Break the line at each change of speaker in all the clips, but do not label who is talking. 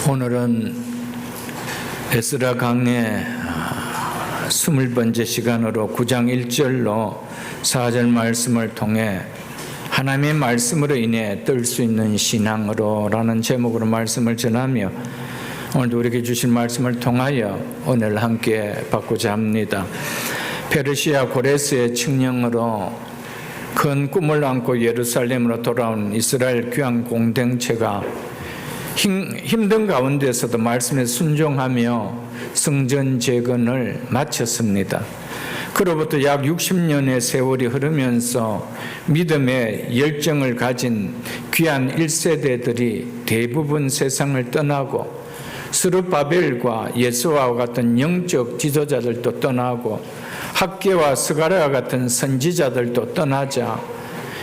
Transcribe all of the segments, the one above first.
오늘은 에스라 강의 20번째 시간으로 9장 1절로 4절 말씀을 통해 하나님의 말씀으로 인해 뜰 수 있는 신앙으로 라는 제목으로 말씀을 전하며 오늘도 우리에게 주신 말씀을 통하여 은혜를 함께 받고자 합니다. 페르시아 고레스의 칙령으로 큰 꿈을 안고 예루살렘으로 돌아온 이스라엘 귀한 공동체가 힘든 가운데서도 말씀에 순종하며 성전 재건을 마쳤습니다. 그로부터 약 60년의 세월이 흐르면서 믿음의 열정을 가진 귀한 1세대들이 대부분 세상을 떠나고 스룹바벨과 예수와 같은 영적 지도자들도 떠나고 학개와 스가랴와 같은 선지자들도 떠나자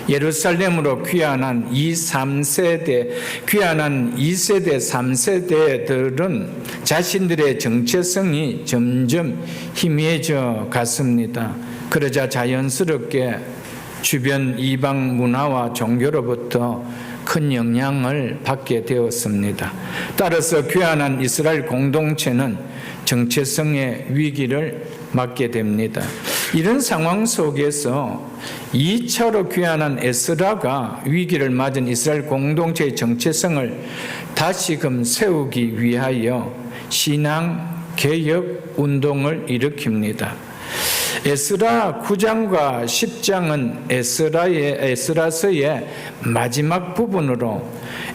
예루살렘으로 귀환한 2세대, 3세대들은 자신들의 정체성이 점점 희미해져 갔습니다. 그러자 자연스럽게 주변 이방 문화와 종교로부터 큰 영향을 받게 되었습니다. 따라서 귀환한 이스라엘 공동체는 정체성의 위기를 맞게 됩니다. 이런 상황 속에서 2차로 귀환한 에스라가 위기를 맞은 이스라엘 공동체의 정체성을 다시금 세우기 위하여 신앙 개혁 운동을 일으킵니다. 에스라 9장과 10장은 에스라서의 마지막 부분으로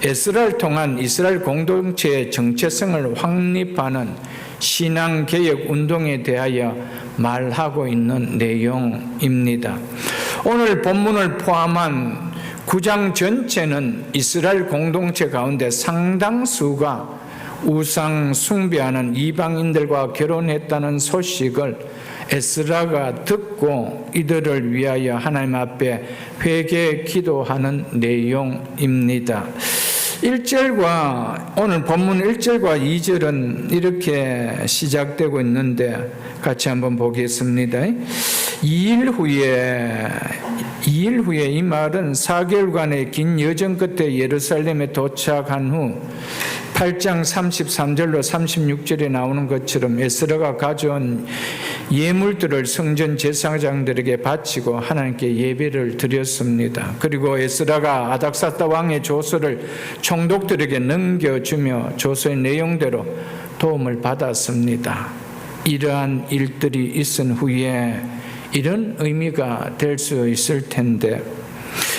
에스라를 통한 이스라엘 공동체의 정체성을 확립하는 신앙개혁 운동에 대하여 말하고 있는 내용입니다. 오늘 본문을 포함한 9장 전체는 이스라엘 공동체 가운데 상당수가 우상 숭배하는 이방인들과 결혼했다는 소식을 에스라가 듣고 이들을 위하여 하나님 앞에 회개 기도하는 내용입니다. 1절과 오늘 본문 1절과 2절은 이렇게 시작되고 있는데 같이 한번 보겠습니다. 2일 후에 이 말은 4개월간의 긴 여정 끝에 예루살렘에 도착한 후 8장 33절로 36절에 나오는 것처럼 에스라가 가져온 예물들을 성전 제사장들에게 바치고 하나님께 예배를 드렸습니다. 그리고 에스라가 아닥사스다 왕의 조서를 총독들에게 넘겨주며 조서의 내용대로 도움을 받았습니다. 이러한 일들이 있은 후에 이런 의미가 될 수 있을 텐데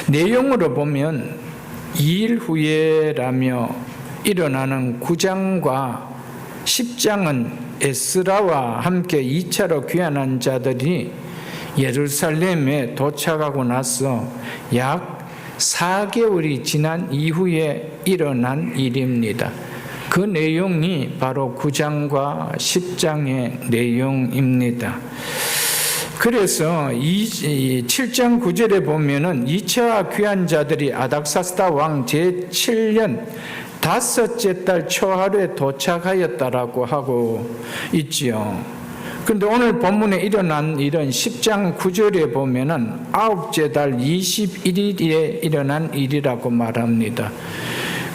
내용으로 보면 2일 후에라며 일어나는 9장과 10장은 에스라와 함께 2차로 귀환한 자들이 예루살렘에 도착하고 나서 약 4개월이 지난 이후에 일어난 일입니다. 그 내용이 바로 9장과 10장의 내용입니다. 그래서 7장 9절에 보면은 2차 귀환 자들이 아닥사스다 왕 제7년 5째 달 초하루에 도착하였다라고 하고 있지요. 그런데 오늘 본문에 일어난 일은 10장 9절에 보면은 9째 달 21일에 일어난 일이라고 말합니다.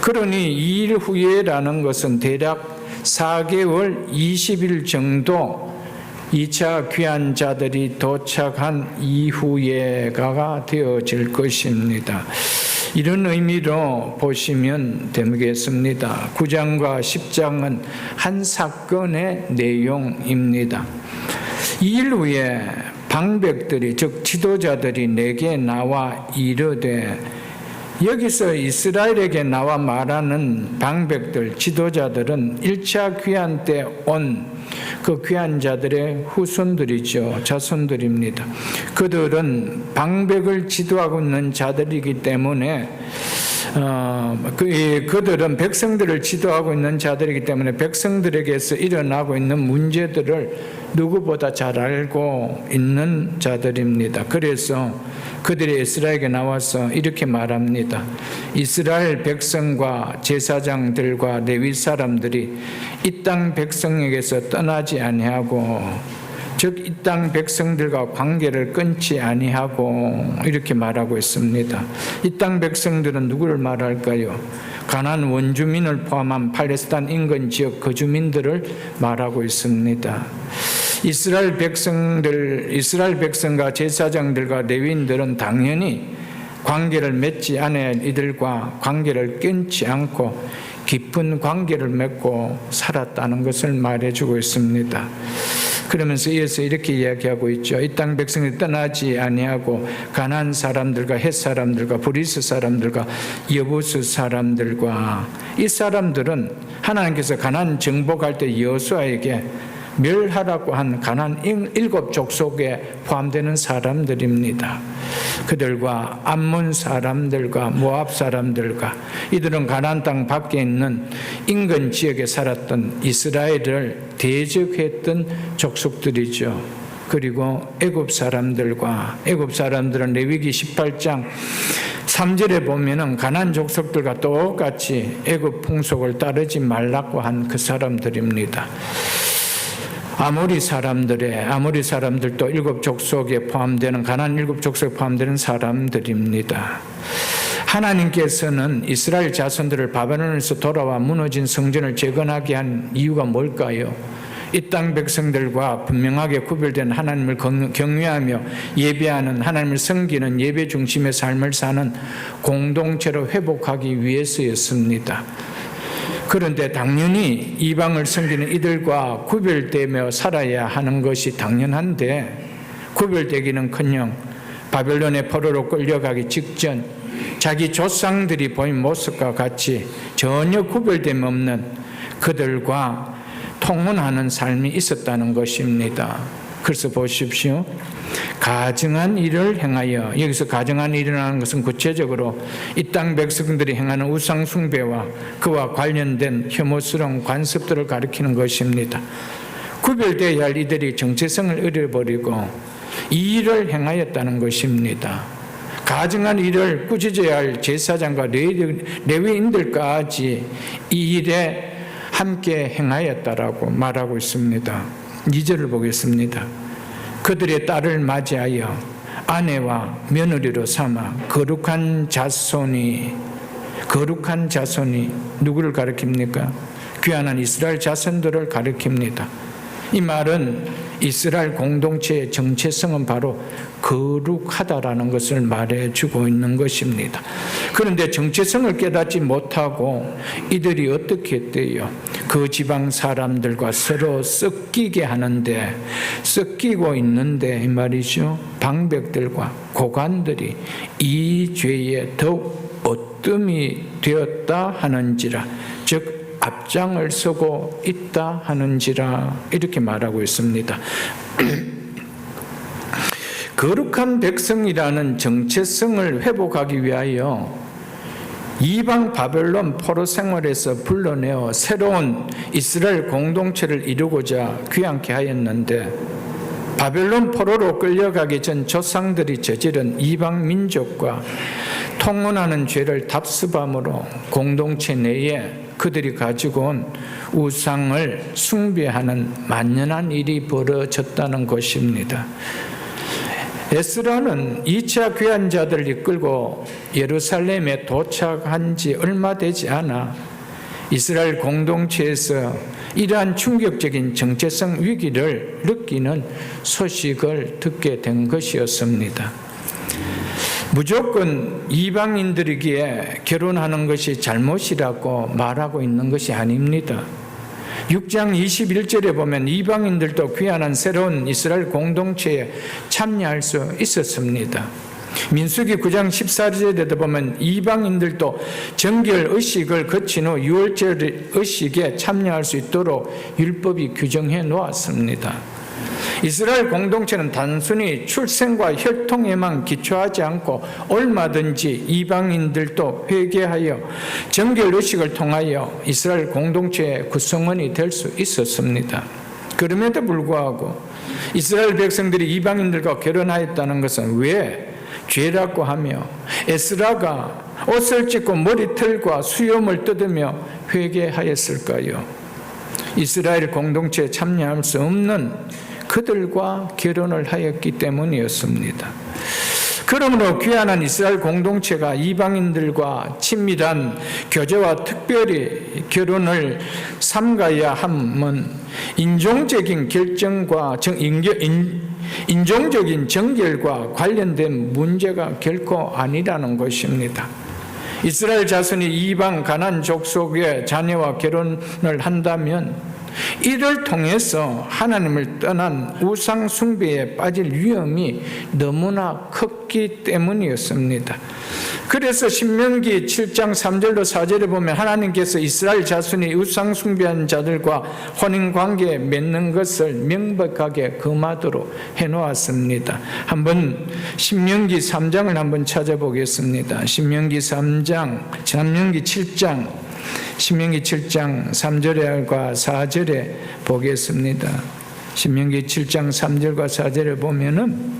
그러니 2일 후에라는 것은 대략 4개월 20일 정도 2차 귀환 자들이 도착한 이후에가 되어질 것입니다. 이런 의미로 보시면 되겠습니다. 9장과 10장은 한 사건의 내용입니다. 2일 후에 방백들이 즉 지도자들이 내게 나와 이르되 여기서 이스라엘에게 나와 말하는 방백들 지도자들은 1차 귀환 때 온 그 귀환자들의 후손들이죠. 자손들입니다. 그들은 방백을 지도하고 있는 자들이기 때문에 그들은 백성들을 지도하고 있는 자들이기 때문에 백성들에게서 일어나고 있는 문제들을 누구보다 잘 알고 있는 자들입니다. 그래서 그들이 에스라에게 나와서 이렇게 말합니다. 이스라엘 백성과 제사장들과 레위 사람들이 이 땅 백성에게서 떠나지 아니하고 즉 이 땅 백성들과 관계를 끊지 아니하고 이렇게 말하고 있습니다. 이 땅 백성들은 누구를 말할까요? 가나안 원주민을 포함한 팔레스타인 인근 지역 거주민들을 말하고 있습니다. 이스라엘 백성과 제사장들과 레위인들은 당연히 관계를 맺지 않아야 할 이들과 관계를 끊지 않고 깊은 관계를 맺고 살았다는 것을 말해주고 있습니다. 그러면서 이어서 이렇게 이야기하고 있죠. 이 땅 백성이 떠나지 아니하고 가나안 사람들과 헷 사람들과 브리스 사람들과 여부스 사람들과, 이 사람들은 하나님께서 가나안 정복할 때 여호수아에게 멸하라고 한 가나안 7족속 속에 포함되는 사람들입니다. 그들과 암몬 사람들과 모압 사람들과, 이들은 가나안 땅 밖에 있는 인근 지역에 살았던 이스라엘을 대적했던 족속들이죠. 그리고 애굽 사람들은 레위기 18장 3절에 보면은 가나안 족속들과 똑같이 애굽 풍속을 따르지 말라고 한 그 사람들입니다. 아모리 사람들도 7족속에 포함되는, 가나안 7족속에 포함되는 사람들입니다. 하나님께서는 이스라엘 자손들을 바벨론에서 돌아와 무너진 성전을 재건하게 한 이유가 뭘까요? 이 땅 백성들과 분명하게 구별된 하나님을 경외하며 예배하는, 하나님을 섬기는 예배 중심의 삶을 사는 공동체로 회복하기 위해서였습니다. 그런데 당연히 이방을 섬기는 이들과 구별되며 살아야 하는 것이 당연한데, 구별되기는커녕 바벨론의 포로로 끌려가기 직전 자기 조상들이 보인 모습과 같이 전혀 구별됨 없는 그들과 통혼하는 삶이 있었다는 것입니다. 그래서 보십시오. 가증한 일을 행하여, 여기서 가증한 일이라는 것은 구체적으로 이 땅 백성들이 행하는 우상 숭배와 그와 관련된 혐오스러운 관습들을 가리키는 것입니다. 구별되어야 할 이들이 정체성을 잃어버리고 이 일을 행하였다는 것입니다. 가증한 일을 꾸짖어야 할 제사장과 레위인들까지 이 일에 함께 행하였다라고 말하고 있습니다. 2절을 보겠습니다. 그들의 딸을 맞이하여 아내와 며느리로 삼아 거룩한 자손이 누구를 가리킵니까? 귀환한 이스라엘 자손들을 가리킵니다. 이 말은 이스라엘 공동체의 정체성은 바로 거룩하다라는 것을 말해주고 있는 것입니다. 그런데 정체성을 깨닫지 못하고 이들이 어떻게 했대요? 그 지방 사람들과 서로 섞이게 하는데, 섞이고 있는데 이 말이죠. 방백들과 고관들이 이 죄에 더욱 어뜸이 되었다 하는지라, 즉 앞장을 서고 있다 하는지라, 이렇게 말하고 있습니다. 거룩한 백성이라는 정체성을 회복하기 위하여 이방 바벨론 포로 생활에서 불러내어 새로운 이스라엘 공동체를 이루고자 귀환케 하였는데, 바벨론 포로로 끌려가기 전 조상들이 저지른 이방 민족과 통혼하는 죄를 답습함으로 공동체 내에 그들이 가지고 온 우상을 숭배하는 만연한 일이 벌어졌다는 것입니다. 에스라는 2차 귀환자들을 이끌고 예루살렘에 도착한 지 얼마 되지 않아 이스라엘 공동체에서 이러한 충격적인 정체성 위기를 느끼는 소식을 듣게 된 것이었습니다. 무조건 이방인들에게 결혼하는 것이 잘못이라고 말하고 있는 것이 아닙니다. 6장 21절에 보면 이방인들도 귀환한 새로운 이스라엘 공동체에 참여할 수 있었습니다. 민수기 9장 14절에도 보면 이방인들도 정결 의식을 거친 후 유월절 의식에 참여할 수 있도록 율법이 규정해 놓았습니다. 이스라엘 공동체는 단순히 출생과 혈통에만 기초하지 않고 얼마든지 이방인들도 회개하여 정결 의식을 통하여 이스라엘 공동체의 구성원이 될 수 있었습니다. 그럼에도 불구하고 이스라엘 백성들이 이방인들과 결혼하였다는 것은 왜 죄라고 하며 에스라가 옷을 찢고 머리털과 수염을 뜯으며 회개하였을까요? 이스라엘 공동체에 참여할 수 없는 그들과 결혼을 하였기 때문이었습니다. 그러므로 귀환한 이스라엘 공동체가 이방인들과 친밀한 교제와 특별히 결혼을 삼가야 함은 인종적인 결정과 인종적인 정결과 관련된 문제가 결코 아니라는 것입니다. 이스라엘 자손이 이방 가나안 족속의 자녀와 결혼을 한다면 이를 통해서 하나님을 떠난 우상 숭배에 빠질 위험이 너무나 컸기 때문이었습니다. 그래서 신명기 7장 3절로 4절에 보면 하나님께서 이스라엘 자손이 우상 숭배한 자들과 혼인관계에 맺는 것을 명백하게 금하도록 해놓았습니다. 한번 신명기 3장을 한번 찾아보겠습니다. 신명기 7장 3절과 4절에 보겠습니다. 신명기 7장 3절과 4절에 보면은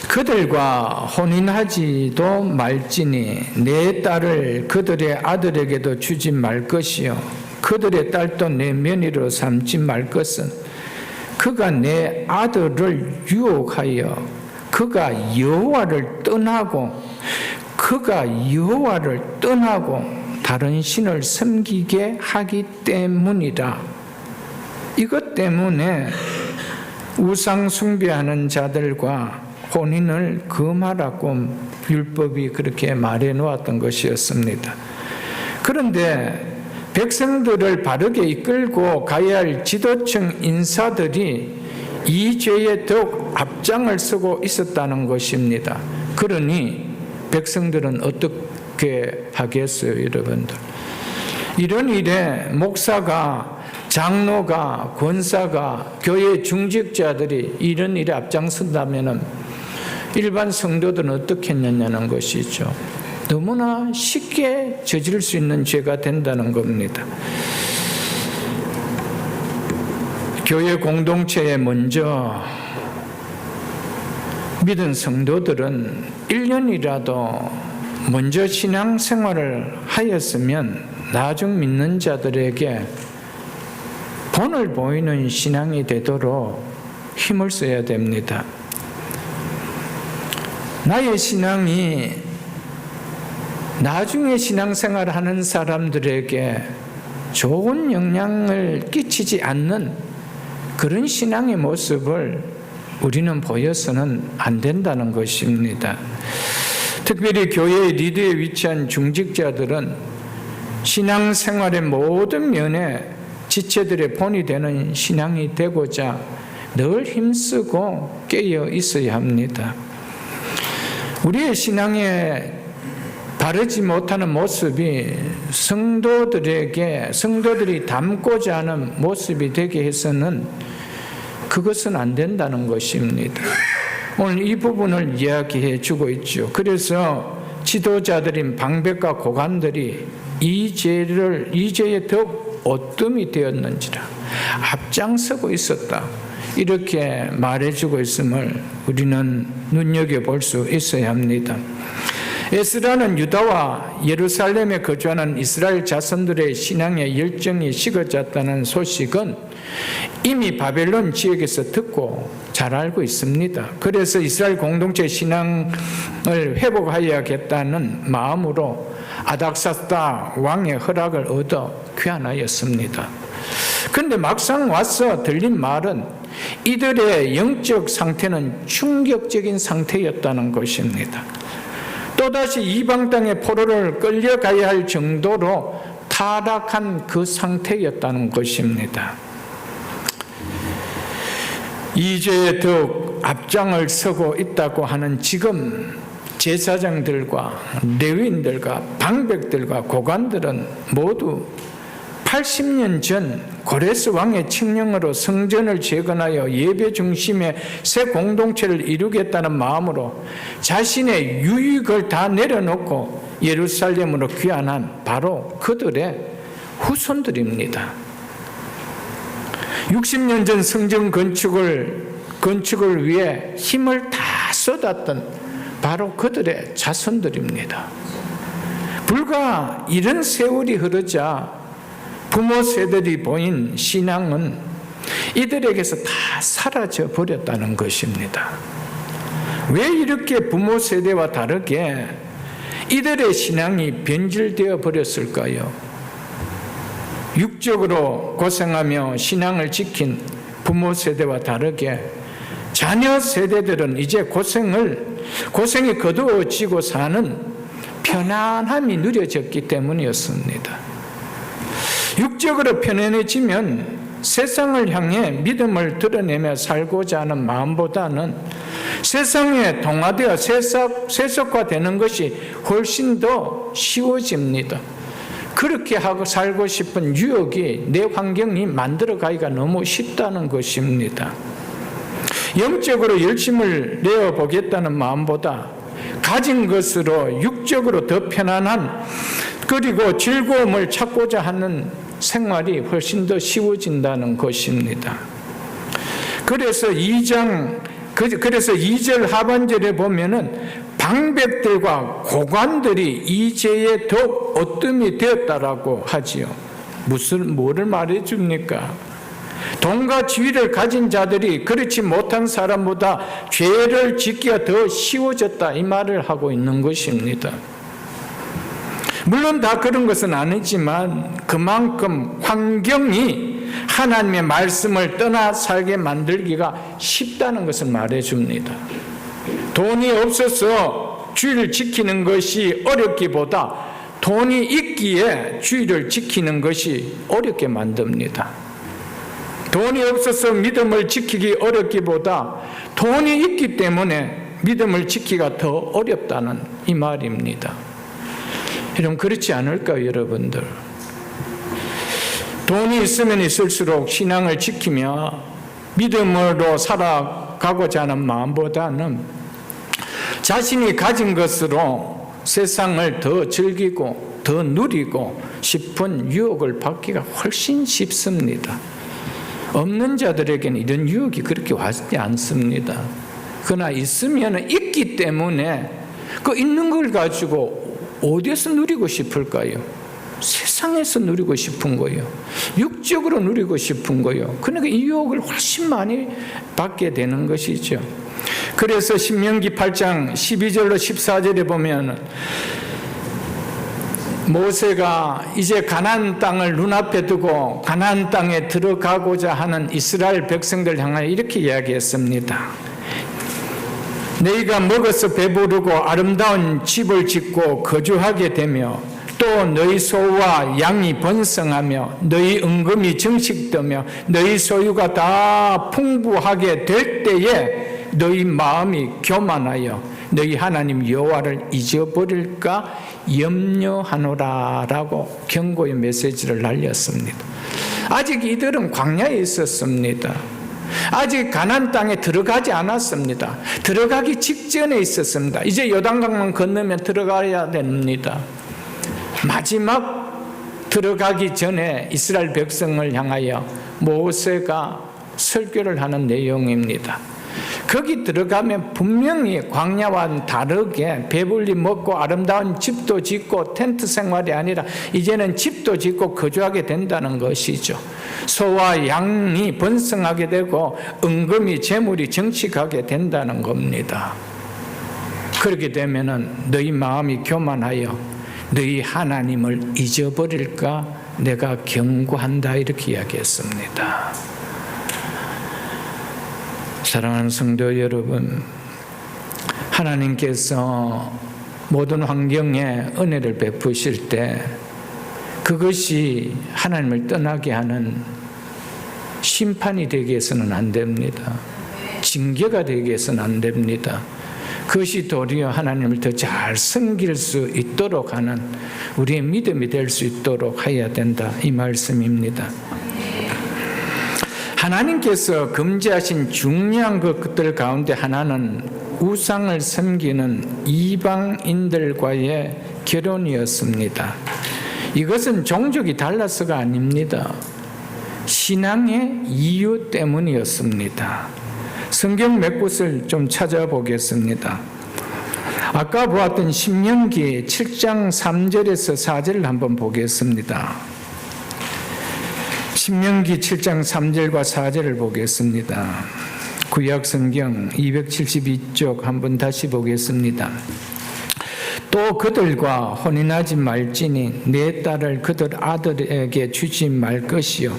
그들과 혼인하지도 말지니 내 딸을 그들의 아들에게도 주지 말 것이요 그들의 딸도 내 며느리로 삼지 말 것은 그가 내 아들을 유혹하여 그가 여호와를 떠나고 다른 신을 섬기게 하기 때문이라. 이것 때문에 우상 숭배하는 자들과 혼인을 금하라고 율법이 그렇게 말해 놓았던 것이었습니다. 그런데 백성들을 바르게 이끌고 가야 할 지도층 인사들이 이 죄에 더욱 앞장을 서고 있었다는 것입니다. 그러니 백성들은 어떻게 하겠어요, 여러분들? 이런 일에 목사가, 장로가, 권사가, 교회 중직자들이 이런 일에 앞장선다면 일반 성도들은 어떻게 했느냐는 것이죠. 너무나 쉽게 저지를 수 있는 죄가 된다는 겁니다. 교회 공동체에 먼저 믿은 성도들은 1년이라도 먼저 신앙생활을 하였으면 나중 믿는 자들에게 본을 보이는 신앙이 되도록 힘을 써야 됩니다. 나의 신앙이 나중에 신앙생활을 하는 사람들에게 좋은 영향을 끼치지 않는 그런 신앙의 모습을 우리는 보여서는 안 된다는 것입니다. 특별히 교회의 리더에 위치한 중직자들은 신앙생활의 모든 면에 지체들의 본이 되는 신앙이 되고자 늘 힘쓰고 깨어 있어야 합니다. 우리의 신앙에 바르지 못하는 모습이 성도들이 닮고자 하는 모습이 되게 해서는 그것은 안 된다는 것입니다. 오늘 이 부분을 이야기해 주고 있죠. 그래서 지도자들인 방백과 고관들이 이 죄에 더욱 어둠이 되었는지라 앞장서고 있었다. 이렇게 말해주고 있음을 우리는 눈여겨볼 수 있어야 합니다. 에스라는 유다와 예루살렘에 거주하는 이스라엘 자손들의 신앙의 열정이 식어졌다는 소식은 이미 바벨론 지역에서 듣고 잘 알고 있습니다. 그래서 이스라엘 공동체 신앙을 회복하여야겠다는 마음으로 아닥사스다 왕의 허락을 얻어 귀환하였습니다. 그런데 막상 와서 들린 말은 이들의 영적 상태는 충격적인 상태였다는 것입니다. 또다시 이방 땅의 포로를 끌려가야 할 정도로 타락한 그 상태였다는 것입니다. 이 죄에 더욱 앞장을 서고 있다고 하는 지금 제사장들과 레위인들과 방백들과 고관들은 모두 80년 전 고레스 왕의 칙령으로 성전을 재건하여 예배 중심의 새 공동체를 이루겠다는 마음으로 자신의 유익을 다 내려놓고 예루살렘으로 귀환한 바로 그들의 후손들입니다. 60년 전 성전 건축을 위해 힘을 다 쏟았던 바로 그들의 자손들입니다. 불과 이런 세월이 흐르자 부모 세대들이 보인 신앙은 이들에게서 다 사라져 버렸다는 것입니다. 왜 이렇게 부모 세대와 다르게 이들의 신앙이 변질되어 버렸을까요? 육적으로 고생하며 신앙을 지킨 부모 세대와 다르게 자녀 세대들은 이제 고생이 거두어지고 사는 편안함이 누려졌기 때문이었습니다. 육적으로 편안해지면 세상을 향해 믿음을 드러내며 살고자 하는 마음보다는 세상에 동화되어 세속화되는 것이 훨씬 더 쉬워집니다. 그렇게 하고 살고 싶은 유혹이 내 환경이 만들어가기가 너무 쉽다는 것입니다. 영적으로 열심을 내어보겠다는 마음보다 가진 것으로 육적으로 더 편안한 그리고 즐거움을 찾고자 하는 생활이 훨씬 더 쉬워진다는 것입니다. 그래서 2절 하반절에 보면은 방백들과 고관들이 이 죄에 더 어뜸이 되었다라고 하지요. 뭐를 말해줍니까? 돈과 지위를 가진 자들이 그렇지 못한 사람보다 죄를 짓기가 더 쉬워졌다 이 말을 하고 있는 것입니다. 물론 다 그런 것은 아니지만 그만큼 환경이 하나님의 말씀을 떠나 살게 만들기가 쉽다는 것을 말해줍니다. 돈이 없어서 주의를 지키는 것이 어렵기보다 돈이 있기에 주의를 지키는 것이 어렵게 만듭니다. 돈이 없어서 믿음을 지키기 어렵기보다 돈이 있기 때문에 믿음을 지키기가 더 어렵다는 이 말입니다. 여러분 그렇지 않을까요, 여러분들? 돈이 있으면 있을수록 신앙을 지키며 믿음으로 살아가고자 하는 마음보다는 자신이 가진 것으로 세상을 더 즐기고 더 누리고 싶은 유혹을 받기가 훨씬 쉽습니다. 없는 자들에게는 이런 유혹이 그렇게 와지 않습니다. 그러나 있으면 있기 때문에 그 있는 걸 가지고 어디에서 누리고 싶을까요? 세상에서 누리고 싶은 거예요. 육적으로 누리고 싶은 거예요. 그러니까 이 유혹을 훨씬 많이 받게 되는 것이죠. 그래서 신명기 8장 12절로 14절에 보면 모세가 이제 가나안 땅을 눈앞에 두고 가나안 땅에 들어가고자 하는 이스라엘 백성들 향하여 이렇게 이야기했습니다. 너희가 먹어서 배부르고 아름다운 집을 짓고 거주하게 되며 또 너희 소와 양이 번성하며 너희 은금이 정식되며 너희 소유가 다 풍부하게 될 때에 너희 마음이 교만하여 너희 하나님 여호와를 잊어버릴까 염려하노라 라고 경고의 메시지를 날렸습니다. 아직 이들은 광야에 있었습니다. 아직 가나안 땅에 들어가지 않았습니다. 들어가기 직전에 있었습니다. 이제 요단강만 건너면 들어가야 됩니다. 마지막 들어가기 전에 이스라엘 백성을 향하여 모세가 설교를 하는 내용입니다. 거기 들어가면 분명히 광야와는 다르게 배불리 먹고 아름다운 집도 짓고 텐트 생활이 아니라 이제는 집도 짓고 거주하게 된다는 것이죠. 소와 양이 번성하게 되고 은금이 재물이 정식하게 된다는 겁니다. 그렇게 되면은 너희 마음이 교만하여 너희 하나님을 잊어버릴까 내가 경고한다 이렇게 이야기했습니다. 사랑하는 성도 여러분, 하나님께서 모든 환경에 은혜를 베푸실 때 그것이 하나님을 떠나게 하는 심판이 되게 해서는 안 됩니다. 징계가 되게 해서는 안 됩니다. 그것이 도리어 하나님을 더 잘 섬길 수 있도록 하는 우리의 믿음이 될 수 있도록 해야 된다 이 말씀입니다. 하나님께서 금지하신 중요한 것들 가운데 하나는 우상을 섬기는 이방인들과의 결혼이었습니다. 이것은 종족이 달라서가 아닙니다. 신앙의 이유 때문이었습니다. 성경 몇 곳을 좀 찾아보겠습니다. 아까 보았던 신명기 7장 3절에서 4절을 한번 보겠습니다. 신명기 7장 3절과 4절을 보겠습니다. 구약성경 272쪽 한번 다시 보겠습니다. 또 그들과 혼인하지 말지니 내 딸을 그들 아들에게 주지 말 것이요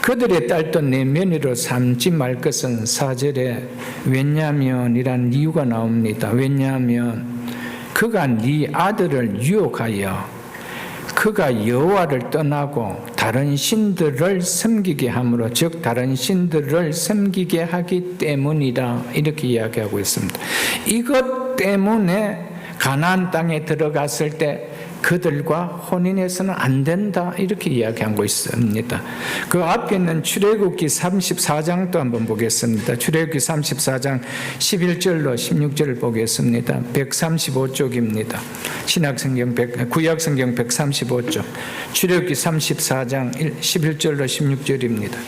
그들의 딸도 내 며느리로 삼지 말 것은 4절에 왜냐하면이란 이유가 나옵니다. 왜냐하면 그가 네 아들을 유혹하여 그가 여호와를 떠나고 다른 신들을 섬기게 함으로 즉 다른 신들을 섬기게 하기 때문이라 이렇게 이야기하고 있습니다. 이것 때문에 가나안 땅에 들어갔을 때 그들과 혼인해서는 안 된다 이렇게 이야기하고 있습니다. 그 앞에 있는 출애굽기 34장도 한번 보겠습니다. 출애굽기 34장 11절로 16절을 보겠습니다. 135쪽입니다. 신약성경 구약성경 135쪽 출애굽기 34장 11절로 16절입니다.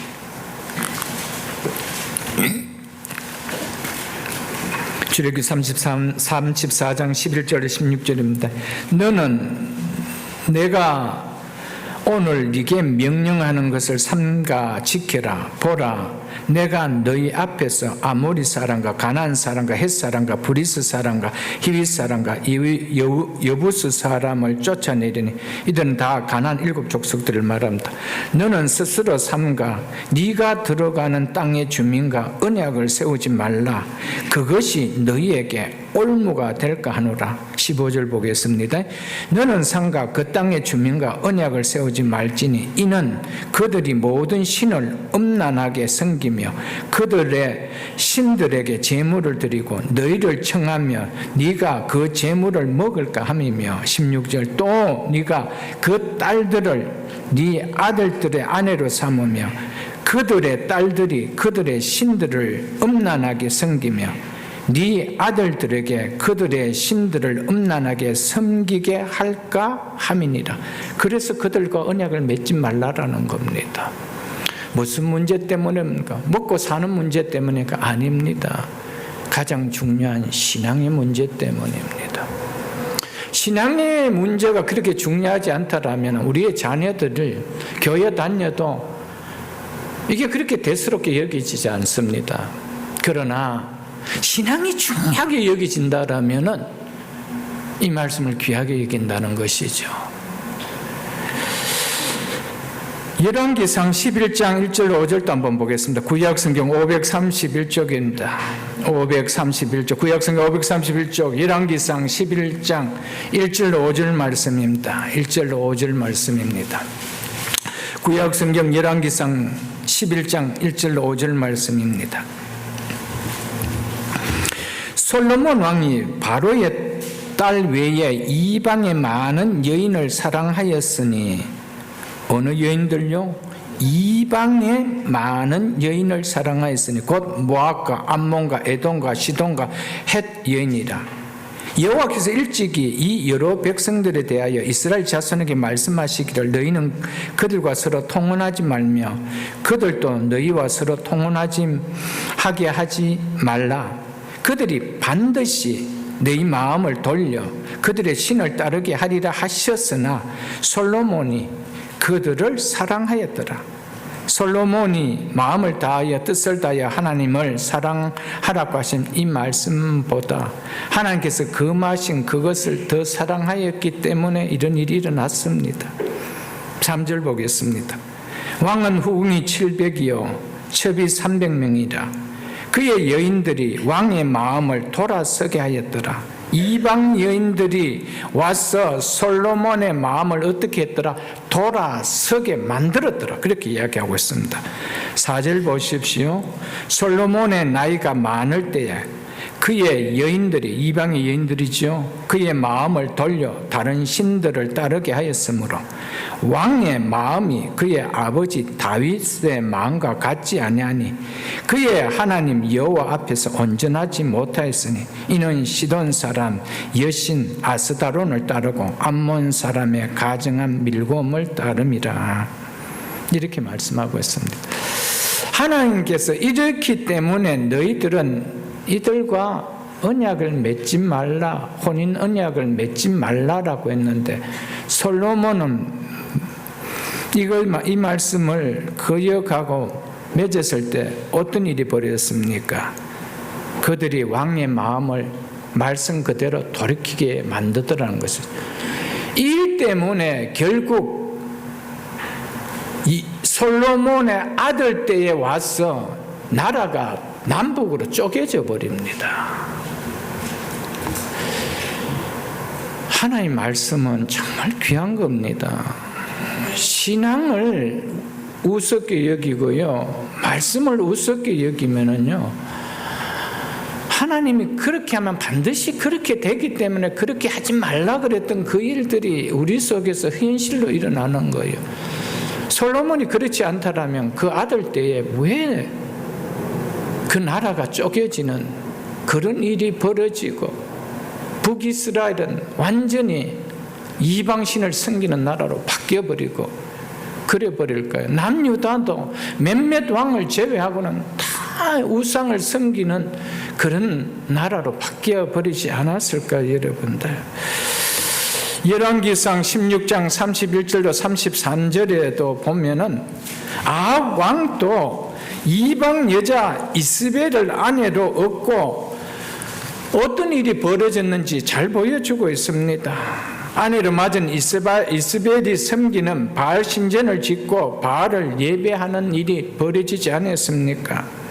출애굽기 34장 11절 16절입니다. 너는 내가 오늘 네게 명령하는 것을 삼가 지켜라. 보라 내가 너희 앞에서 아모리 사람과 가나안 사람과 헷 사람과 브리스 사람과 히윗 사람과 여부스 사람을 쫓아내리니 이들은 다 가나안 7족속들을 말합니다. 너는 스스로 삼가 네가 들어가는 땅의 주민과 언약을 세우지 말라. 그것이 너희에게 올무가 될까 하노라. 15절 보겠습니다. 너는 삼가 그 땅의 주민과 언약을 세우지 말지니 이는 그들이 모든 신을 음란하게 섬기며 그들의 신들에게 제물을 드리고 너희를 청하며 네가 그 제물을 먹을까 함이며 16절 또 네가 그 딸들을 네 아들들의 아내로 삼으며 그들의 딸들이 그들의 신들을 음란하게 섬기며 네 아들들에게 그들의 신들을 음란하게 섬기게 할까 함이니라. 그래서 그들과 언약을 맺지 말라라는 겁니다. 무슨 문제 때문입니까? 먹고 사는 문제 때문이니까 아닙니다. 가장 중요한 신앙의 문제 때문입니다. 신앙의 문제가 그렇게 중요하지 않다라면 우리의 자녀들을 교회 다녀도 이게 그렇게 대수롭게 여기지지 않습니다. 그러나 신앙이 중요하게 여겨진다라면은 이 말씀을 귀하게 여긴다는 것이죠. 열왕기상 11장 1절로 5절도 한번 보겠습니다. 구약성경 531쪽입니다. 531쪽 구약성경 531쪽 열왕기상 11장 1절로 5절 말씀입니다. 1절로 5절 말씀입니다. 구약성경 열왕기상 11장 1절로 5절 말씀입니다. 솔로몬 왕이 바로의 딸 외에 이방의 많은 여인을 사랑하였으니 어느 여인들요? 이방의 많은 여인을 사랑하였으니 곧 모압과 암몬과 에돔과 시돈과 헷 여인이라. 여호와께서 일찍이 이 여러 백성들에 대하여 이스라엘 자손에게 말씀하시기를 너희는 그들과 서로 통혼하지 말며 그들도 너희와 서로 통혼하지 하게 하지 말라. 그들이 반드시 너희 마음을 돌려 그들의 신을 따르게 하리라 하셨으나 솔로몬이 그들을 사랑하였더라. 솔로몬이 마음을 다하여 뜻을 다하여 하나님을 사랑하라고 하신 이 말씀보다 하나님께서 금하신 그것을 더 사랑하였기 때문에 이런 일이 일어났습니다. 3절 보겠습니다. 왕은 후궁이 700이요 첩이 300명이라. 그의 여인들이 왕의 마음을 돌아서게 하였더라. 이방 여인들이 와서 솔로몬의 마음을 어떻게 했더라? 돌아서게 만들었더라. 그렇게 이야기하고 있습니다. 4절 보십시오. 솔로몬의 나이가 많을 때에 그의 여인들이 이방의 여인들이죠. 그의 마음을 돌려 다른 신들을 따르게 하였으므로 왕의 마음이 그의 아버지 다윗의 마음과 같지 아니하니 그의 하나님 여호와 앞에서 온전하지 못하였으니 이는 시돈 사람 여신 아스다론을 따르고 암몬 사람의 가증한 밀곰을 따름이라. 이렇게 말씀하고 있습니다. 하나님께서 이렇기 때문에 너희들은 이들과 언약을 맺지 말라, 혼인 언약을 맺지 말라라고 했는데 솔로몬은 이 말씀을 거역하고 맺었을 때 어떤 일이 벌어졌습니까? 그들이 왕의 마음을 말씀 그대로 돌이키게 만들더라는 것이죠. 이 일 때문에 결국 이 솔로몬의 아들 때에 와서 나라가 남북으로 쪼개져 버립니다. 하나님의 말씀은 정말 귀한 겁니다. 신앙을 우습게 여기고요, 말씀을 우습게 여기면은요, 하나님이 그렇게 하면 반드시 그렇게 되기 때문에 그렇게 하지 말라 그랬던 그 일들이 우리 속에서 현실로 일어나는 거예요. 솔로몬이 그렇지 않다라면 그 아들 때에 왜 그 나라가 쪼개지는 그런 일이 벌어지고 북이스라엘은 완전히 이방신을 섬기는 나라로 바뀌어버리고 그래버릴까요? 남유다도 몇몇 왕을 제외하고는 다 우상을 섬기는 그런 나라로 바뀌어버리지 않았을까요, 여러분들? 열왕기상 16장 31절로 33절에도 보면은 아합 왕도 이방 여자 이스벨을 아내로 얻고 어떤 일이 벌어졌는지 잘 보여주고 있습니다. 아내로 맞은 이스벨이 섬기는 바알 신전을 짓고 바알을 예배하는 일이 벌어지지 않았습니까?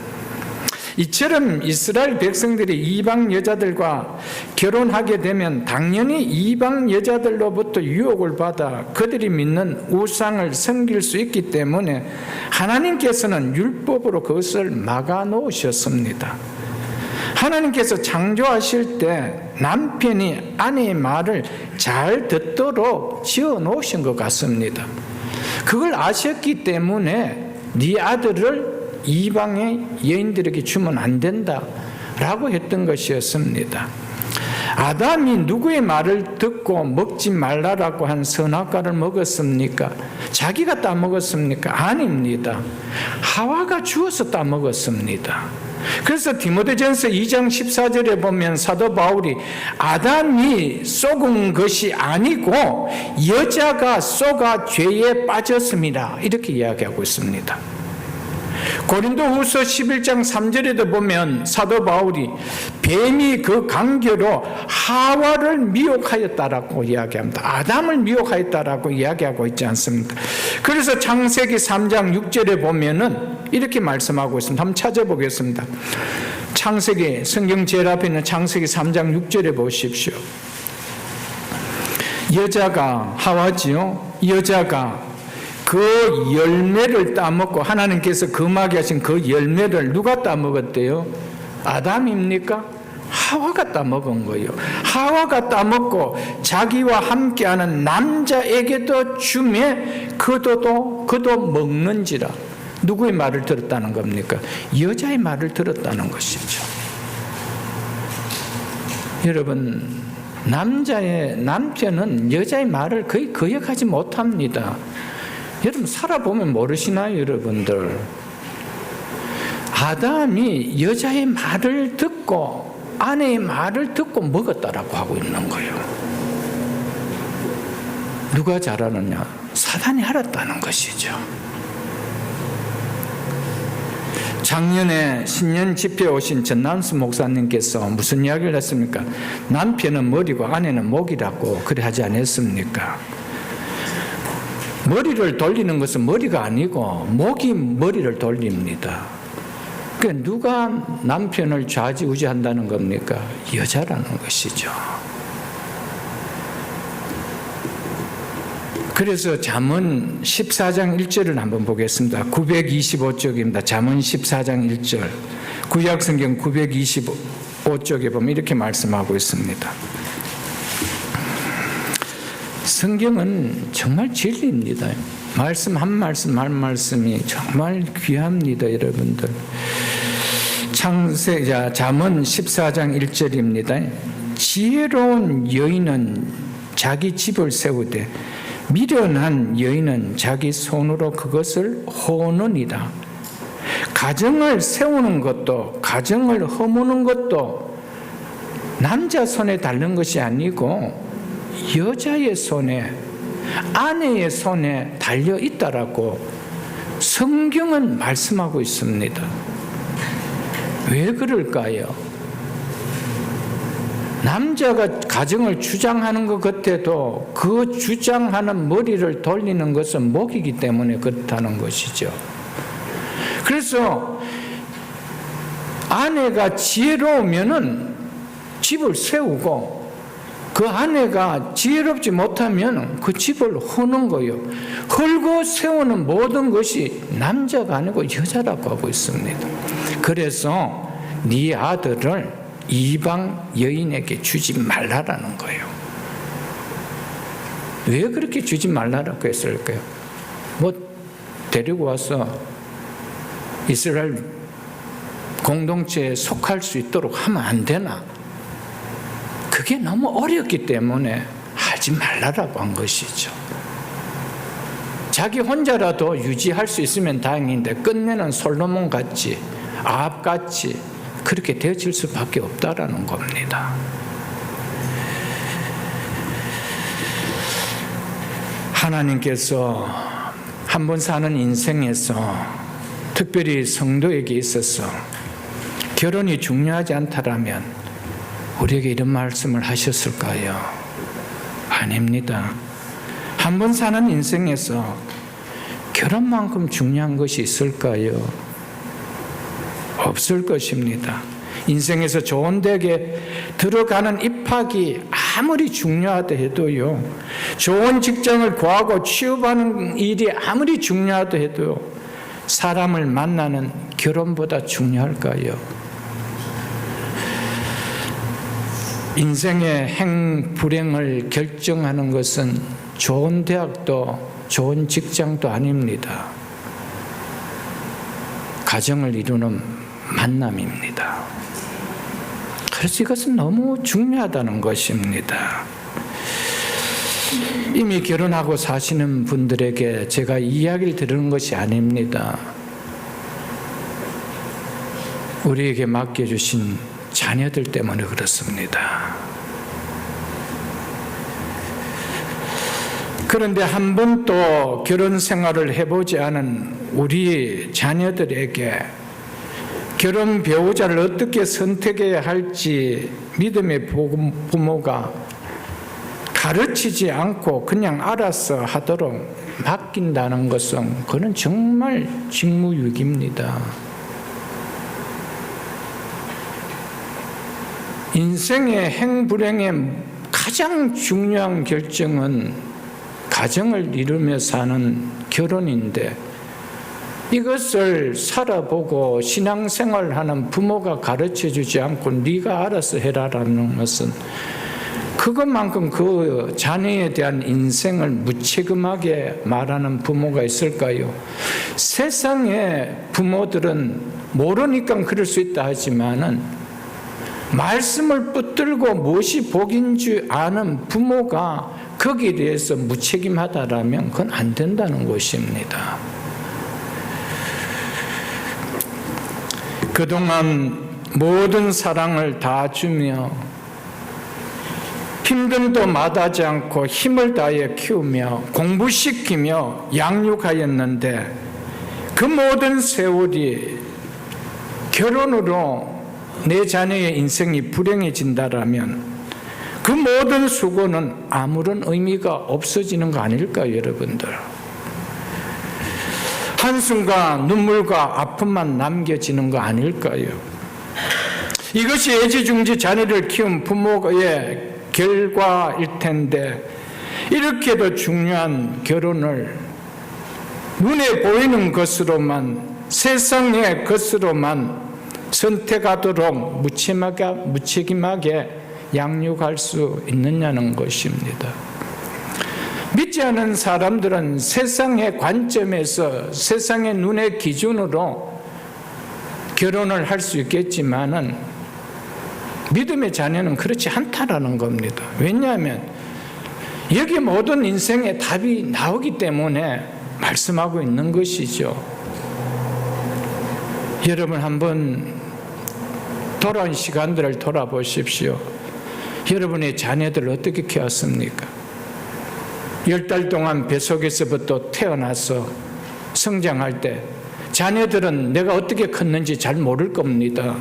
이처럼 이스라엘 백성들이 이방 여자들과 결혼하게 되면 당연히 이방 여자들로부터 유혹을 받아 그들이 믿는 우상을 섬길 수 있기 때문에 하나님께서는 율법으로 그것을 막아 놓으셨습니다. 하나님께서 창조하실 때 남편이 아내의 말을 잘 듣도록 지어 놓으신 것 같습니다. 그걸 아셨기 때문에 네 아들을 이방의 여인들에게 주면 안 된다라고 했던 것이었습니다. 아담이 누구의 말을 듣고 먹지 말라라고 한 선악과를 먹었습니까? 자기가 따먹었습니까? 아닙니다. 하와가 주어서 따먹었습니다. 그래서 디모데전서 2장 14절에 보면 사도 바울이 아담이 속은 것이 아니고 여자가 속아 죄에 빠졌습니다, 이렇게 이야기하고 있습니다. 고린도후서 11장 3절에도 보면 사도 바울이 뱀이 그 관계로 하와를 미혹하였다라고 이야기합니다. 아담을 미혹하였다라고 이야기하고 있지 않습니까? 그래서 창세기 3장 6절에 보면은 이렇게 말씀하고 있습니다. 한번 찾아보겠습니다. 창세기, 성경 제일 앞에 있는 창세기 3장 6절에 보십시오. 여자가, 하와지요, 여자가 그 열매를 따먹고, 하나님께서 금하게 하신 그 열매를 누가 따먹었대요? 아담입니까? 하와가 따먹은 거예요. 하와가 따먹고 자기와 함께하는 남자에게도 주매 그도 먹는지라. 누구의 말을 들었다는 겁니까? 여자의 말을 들었다는 것이죠. 여러분, 남편은 여자의 말을 거의 거역하지 못합니다. 여러분, 살아보면 모르시나요, 여러분들? 아담이 여자의 말을 듣고 아내의 말을 듣고 먹었다라고 하고 있는 거예요. 누가 잘하느냐? 사단이 알았다는 것이죠. 작년에 신년 집회에 오신 전남수 목사님께서 무슨 이야기를 했습니까? 남편은 머리고 아내는 목이라고 그래 하지 않았습니까? 머리를 돌리는 것은 머리가 아니고 목이 머리를 돌립니다. 그러니까 누가 남편을 좌지우지한다는 겁니까? 여자라는 것이죠. 그래서 잠언 14장 1절을 한번 보겠습니다. 925쪽입니다. 잠언 14장 1절. 구약성경 925쪽에 보면 이렇게 말씀하고 있습니다. 성경은 정말 진리입니다. 말씀 한 말씀 한 말씀이 정말 귀합니다, 여러분들. 잠언 14장 1절입니다. 지혜로운 여인은 자기 집을 세우되 미련한 여인은 자기 손으로 그것을 허느니라. 가정을 세우는 것도 가정을 허무는 것도 남자 손에 달린 것이 아니고 여자의 손에, 아내의 손에 달려 있다라고 성경은 말씀하고 있습니다. 왜 그럴까요? 남자가 가정을 주장하는 것 같아도 그 주장하는 머리를 돌리는 것은 목이기 때문에 그렇다는 것이죠. 그래서 아내가 지혜로우면은 집을 세우고, 그 아내가 지혜롭지 못하면 그 집을 허는 거예요. 헐고 세우는 모든 것이 남자가 아니고 여자라고 하고 있습니다. 그래서 네 아들을 이방 여인에게 주지 말라라는 거예요. 왜 그렇게 주지 말라라고 했을까요? 뭐 데리고 와서 이스라엘 공동체에 속할 수 있도록 하면 안 되나? 그게 너무 어렵기 때문에 하지 말라라고 한 것이죠. 자기 혼자라도 유지할 수 있으면 다행인데 끝내는 솔로몬 같이, 아합 같이 그렇게 되어질 수밖에 없다라는 겁니다. 하나님께서 한번 사는 인생에서 특별히 성도에게 있어서 결혼이 중요하지 않다라면 우리에게 이런 말씀을 하셨을까요? 아닙니다. 한번 사는 인생에서 결혼만큼 중요한 것이 있을까요? 없을 것입니다. 인생에서 좋은 댁에 들어가는 입학이 아무리 중요하다 해도요, 좋은 직장을 구하고 취업하는 일이 아무리 중요하다 해도 사람을 만나는 결혼보다 중요할까요? 인생의 행불행을 결정하는 것은 좋은 대학도 좋은 직장도 아닙니다. 가정을 이루는 만남입니다. 그래서 이것은 너무 중요하다는 것입니다. 이미 결혼하고 사시는 분들에게 제가 이야기를 드리는 것이 아닙니다. 우리에게 맡겨주신 자녀들 때문에 그렇습니다. 그런데 한 번도 결혼 생활을 해보지 않은 우리 자녀들에게 결혼 배우자를 어떻게 선택해야 할지 믿음의 부모가 가르치지 않고 그냥 알아서 하도록 맡긴다는 것은 그건 정말 직무유기입니다. 인생의 행불행의 가장 중요한 결정은 가정을 이루며 사는 결혼인데, 이것을 살아보고 신앙생활하는 부모가 가르쳐주지 않고 네가 알아서 해라라는 것은, 그것만큼 그 자녀에 대한 인생을 무책임하게 말하는 부모가 있을까요? 세상의 부모들은 모르니까 그럴 수 있다 하지만은 말씀을 붙들고 무엇이 복인 줄 아는 부모가 거기에 대해서 무책임하다라면 그건 안 된다는 것입니다. 그동안 모든 사랑을 다 주며 힘듦도 마다하지 않고 힘을 다해 키우며 공부시키며 양육하였는데, 그 모든 세월이 결혼으로 내 자녀의 인생이 불행해진다라면 그 모든 수고는 아무런 의미가 없어지는 거 아닐까요, 여러분들? 한숨과 눈물과 아픔만 남겨지는 거 아닐까요? 이것이 애지중지 자녀를 키운 부모의 결과일 텐데, 이렇게도 중요한 결혼을 눈에 보이는 것으로만, 세상의 것으로만 선택하도록 무책임하게 양육할 수 있느냐는 것입니다. 믿지 않은 사람들은 세상의 관점에서, 세상의 눈의 기준으로 결혼을 할 수 있겠지만은 믿음의 자녀는 그렇지 않다라는 겁니다. 왜냐하면 여기 모든 인생의 답이 나오기 때문에 말씀하고 있는 것이죠. 여러분 한번 돌아온 시간들을 돌아보십시오. 여러분의 자녀들을 어떻게 키웠습니까? 10달 동안 뱃속에서부터 태어나서 성장할 때 자녀들은 내가 어떻게 컸는지 잘 모를 겁니다.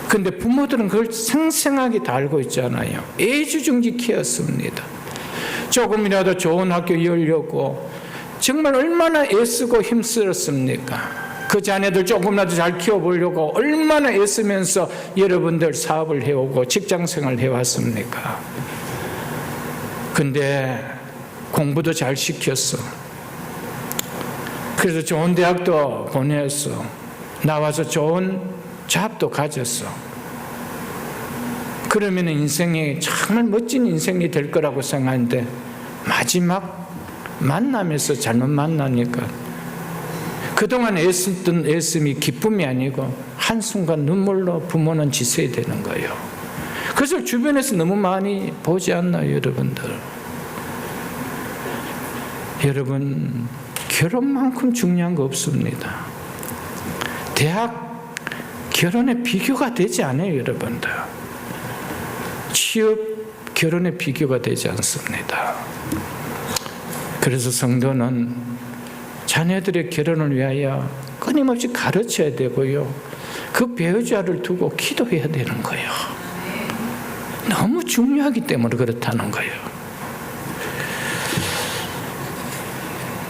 근데 부모들은 그걸 생생하게 다 알고 있잖아요. 애지중지 키웠습니다. 조금이라도 좋은 학교 열려고 정말 얼마나 애쓰고 힘쓰었습니까? 그 자녀들 조금이라도 잘 키워보려고 얼마나 애쓰면서 여러분들 사업을 해오고 직장생활을 해왔습니까? 근데 공부도 잘 시켰어. 그래서 좋은 대학도 보냈어. 나와서 좋은 잡도 가졌어. 그러면 인생이 정말 멋진 인생이 될 거라고 생각하는데 마지막 만남에서 잘못 만나니까 그동안 애쓰던 애씀이 기쁨이 아니고 한순간 눈물로 부모는 지쳐야 되는 거예요. 그래서 주변에서 너무 많이 보지 않나요, 여러분들? 여러분, 결혼만큼 중요한 거 없습니다. 대학 결혼에 비교가 되지 않아요, 여러분들. 취업 결혼에 비교가 되지 않습니다. 그래서 성도는 자녀들의 결혼을 위하여 끊임없이 가르쳐야 되고요. 그 배우자를 두고 기도해야 되는 거예요. 너무 중요하기 때문에 그렇다는 거예요.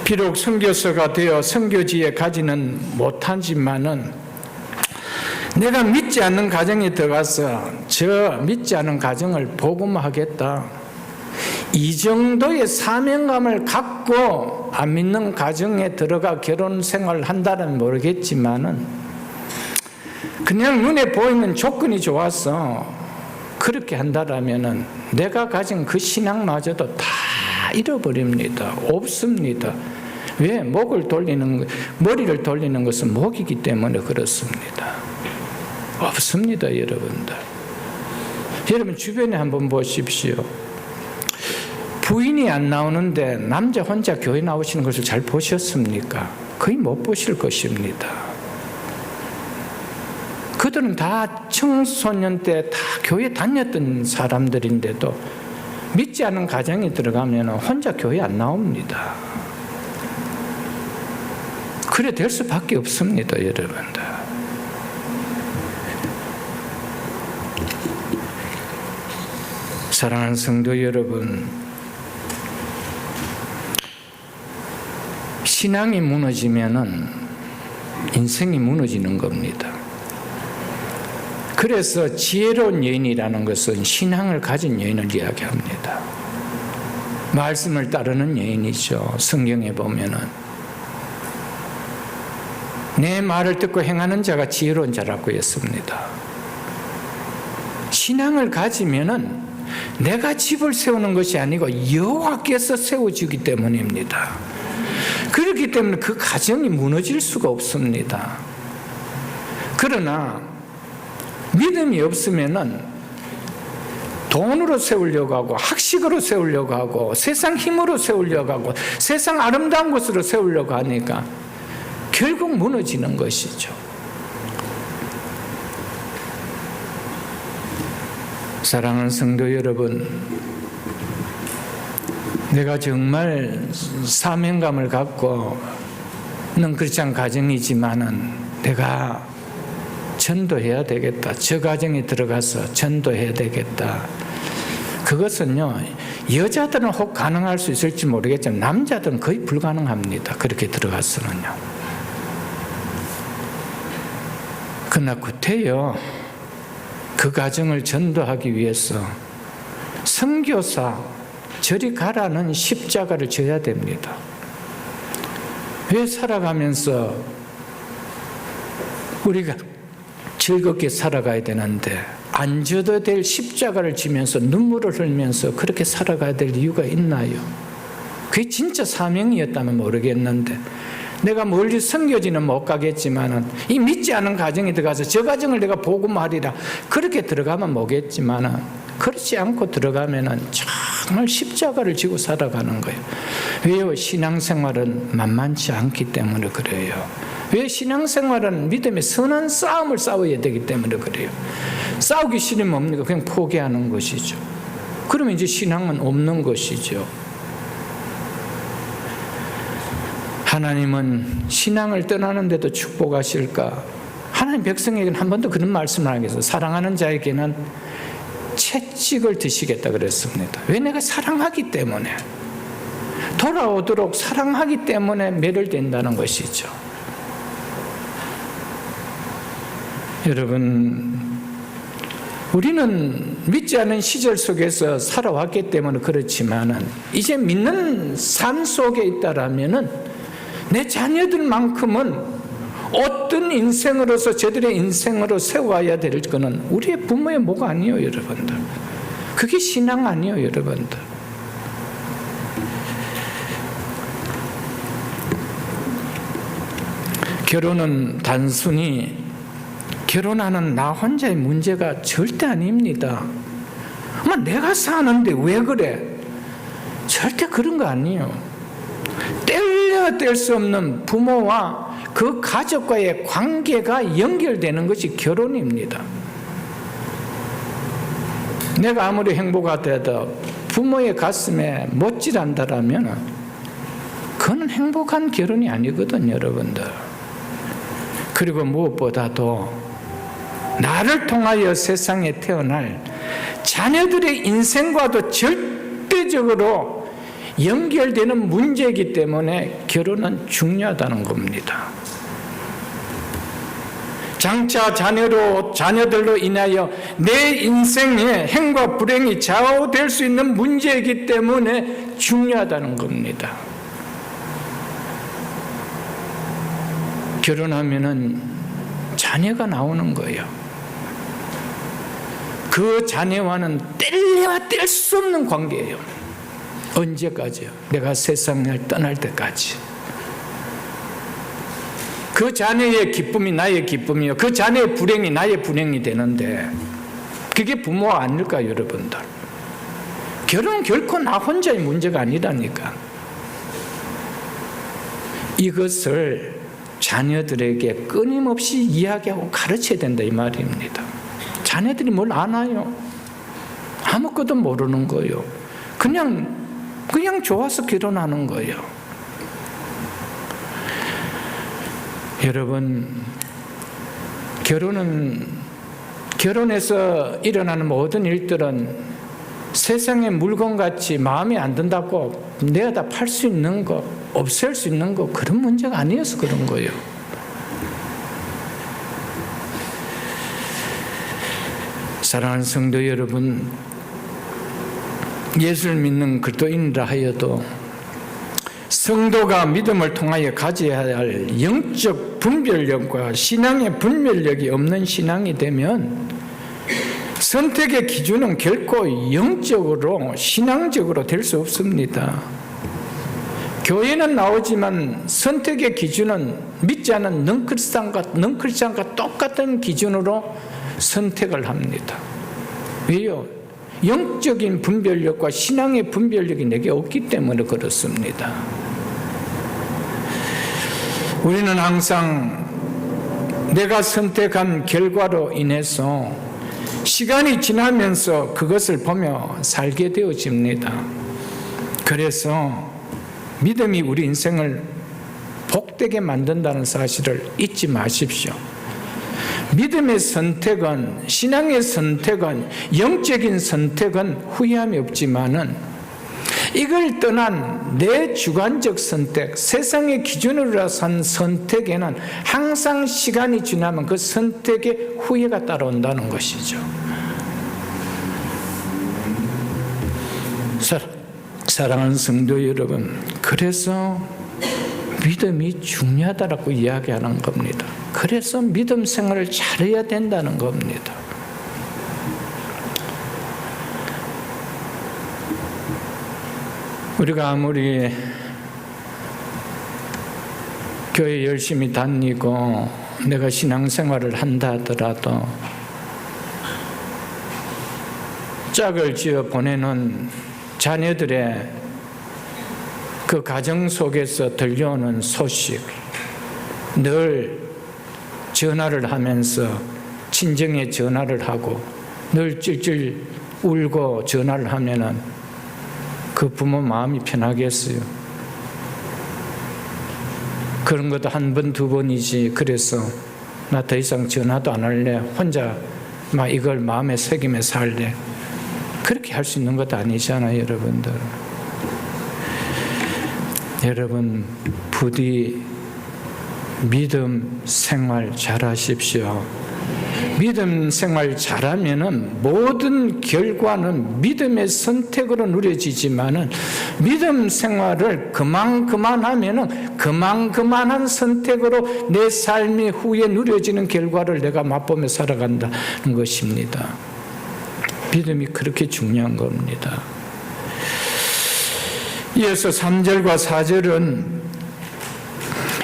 비록 선교사가 되어 선교지에 가지는 못하지만은 내가 믿지 않는 가정에 들어가서 저 믿지 않는 가정을 복음하겠다, 이 정도의 사명감을 갖고 안 믿는 가정에 들어가 결혼 생활을 한다는 모르겠지만은 그냥 눈에 보이는 조건이 좋아서 그렇게 한다라면은 내가 가진 그 신앙마저도 다 잃어버립니다. 없습니다. 왜? 머리를 돌리는 것은 목이기 때문에 그렇습니다. 없습니다, 여러분들. 여러분 주변에 한번 보십시오. 부인이 안 나오는데 남자 혼자 교회 나오시는 것을 잘 보셨습니까? 거의 못 보실 것입니다. 그들은 다 청소년 때 다 교회 다녔던 사람들인데도 믿지 않은 가정에 들어가면 혼자 교회 안 나옵니다. 그래 될 수밖에 없습니다, 여러분들. 사랑하는 성도 여러분, 신앙이 무너지면은 인생이 무너지는 겁니다. 그래서 지혜로운 여인이라는 것은 신앙을 가진 여인을 이야기합니다. 말씀을 따르는 여인이죠. 성경에 보면은 내 말을 듣고 행하는 자가 지혜로운 자라고 했습니다. 신앙을 가지면은 내가 집을 세우는 것이 아니고 여호와께서 세워주기 때문입니다. 그렇기 때문에 그 가정이 무너질 수가 없습니다. 그러나 믿음이 없으면은 돈으로 세우려고 하고 학식으로 세우려고 하고 세상 힘으로 세우려고 하고 세상 아름다운 것으로 세우려고 하니까 결국 무너지는 것이죠. 사랑하는 성도 여러분, 내가 정말 사명감을 갖고는 크리스찬 가정이지만은 내가 전도해야 되겠다. 저 가정에 들어가서 전도해야 되겠다. 그것은요, 여자들은 혹 가능할 수 있을지 모르겠지만 남자들은 거의 불가능합니다. 그렇게 들어가서는요. 그러나 구태여 그 가정을 전도하기 위해서 선교사 저리 가라는 십자가를 져야 됩니다. 왜 살아가면서 우리가 즐겁게 살아가야 되는데 안 져도 될 십자가를 지면서 눈물을 흘리면서 그렇게 살아가야 될 이유가 있나요? 그게 진짜 사명이었다면 모르겠는데 내가 멀리 선교지는 못 가겠지만은 이 믿지 않은 가정에 들어가서 저 가정을 내가 복음하리라 그렇게 들어가면 뭐겠지만은 그렇지 않고 들어가면은 정말 십자가를 지고 살아가는 거예요. 왜요? 신앙생활은 만만치 않기 때문에 그래요. 왜? 신앙생활은 믿음의 선한 싸움을 싸워야 되기 때문에 그래요. 싸우기 싫으면 뭡니까? 그냥 포기하는 것이죠. 그러면 이제 신앙은 없는 것이죠. 하나님은 신앙을 떠나는데도 축복하실까? 하나님 백성에게는 한 번도 그런 말씀을 안 하겠어요. 사랑하는 자에게는 채찍을 드시겠다 그랬습니다. 왜? 내가 사랑하기 때문에. 돌아오도록 사랑하기 때문에 매를된다는 것이죠. 여러분, 우리는 믿지 않은 시절 속에서 살아왔기 때문에 그렇지만은 이제 믿는 삶 속에 있다라면은 내 자녀들만큼은 어떤 인생으로서 저들의 인생으로 세워야 될 거는 우리의 부모의 목 아니에요, 여러분들. 그게 신앙 아니에요, 여러분들. 결혼은 단순히 결혼하는 나 혼자의 문제가 절대 아닙니다. 내가 사는데 왜 그래? 절대 그런 거 아니에요. 뗄래야 뗄 수 없는 부모와 그 가족과의 관계가 연결되는 것이 결혼입니다. 내가 아무리 행복하더라도 부모의 가슴에 못질한다라면 그건 행복한 결혼이 아니거든요, 여러분들. 그리고 무엇보다도 나를 통하여 세상에 태어날 자녀들의 인생과도 절대적으로 연결되는 문제이기 때문에 결혼은 중요하다는 겁니다. 장차 자녀들로 인하여 내 인생의 행과 불행이 좌우될 수 있는 문제이기 때문에 중요하다는 겁니다. 결혼하면은 자녀가 나오는 거예요. 그 자녀와는 뗄래야 뗄 수 없는 관계예요. 언제까지요? 내가 세상을 떠날 때까지. 그 자녀의 기쁨이 나의 기쁨이요, 그 자녀의 불행이 나의 불행이 되는데 그게 부모 아닐까요, 여러분들? 결혼은 결코 나 혼자의 문제가 아니라니까. 이것을 자녀들에게 끊임없이 이야기하고 가르쳐야 된다, 이 말입니다. 자녀들이 뭘 아나요? 아무것도 모르는 거예요. 그냥 좋아서 결혼하는 거예요. 여러분, 결혼해서 일어나는 모든 일들은 세상의 물건같이 마음에 안 든다고 내다 팔 수 있는 거, 없앨 수 있는 거, 그런 문제가 아니어서 그런 거예요. 사랑하는 성도 여러분, 예수를 믿는 그리스도인이라 하여도 성도가 믿음을 통하여 가져야 할 영적 분별력과 신앙의 분별력이 없는 신앙이 되면 선택의 기준은 결코 영적으로 신앙적으로 될 수 없습니다. 교회는 나오지만 선택의 기준은 믿지 않은 넌크리스찬과 똑같은 기준으로 선택을 합니다. 왜요? 영적인 분별력과 신앙의 분별력이 내게 없기 때문에 그렇습니다. 우리는 항상 내가 선택한 결과로 인해서 시간이 지나면서 그것을 보며 살게 되어집니다. 그래서 믿음이 우리 인생을 복되게 만든다는 사실을 잊지 마십시오. 믿음의 선택은, 신앙의 선택은, 영적인 선택은 후회함이 없지만은 이걸 떠난 내 주관적 선택, 세상의 기준으로 산 선택에는 항상 시간이 지나면 그 선택에 후회가 따라온다는 것이죠. 사랑하는 성도 여러분, 그래서 믿음이 중요하다라고 이야기하는 겁니다. 그래서 믿음 생활을 잘해야 된다는 겁니다. 우리가 아무리 교회 열심히 다니고 내가 신앙생활을 한다 하더라도 짝을 지어 보내는 자녀들의 그 가정 속에서 들려오는 소식, 늘 전화를 하면서 친정에 전화를 하고 늘 찔찔 울고 전화를 하면은 그 부모 마음이 편하겠어요? 그런 것도 한 번, 두 번이지. 그래서 나 더 이상 전화도 안 할래. 혼자 막 이걸 마음에 새기며 살래. 그렇게 할 수 있는 것도 아니잖아요, 여러분들. 여러분, 부디 믿음 생활 잘하십시오. 믿음 생활 잘하면은 모든 결과는 믿음의 선택으로 누려지지만은 믿음 생활을 그만하면은 그만한 선택으로 내 삶의 후에 누려지는 결과를 내가 맛보며 살아간다는 것입니다. 믿음이 그렇게 중요한 겁니다. 이어서 3절과 4절은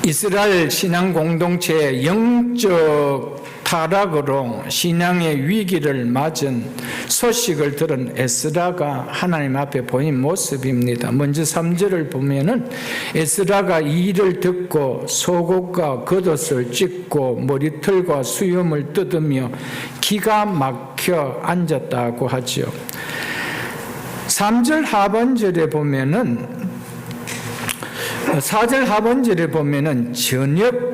이스라엘 신앙 공동체의 영적 타락으로 신앙의 위기를 맞은 소식을 들은 에스라가 하나님 앞에 보인 모습입니다. 먼저 3절을 보면은 에스라가 이 일을 듣고 속옷과 겉옷을 찢고 머리털과 수염을 뜯으며 기가 막혀 앉았다고 하죠. 3절 하반절에 보면은 4절 하반절에 보면은 저녁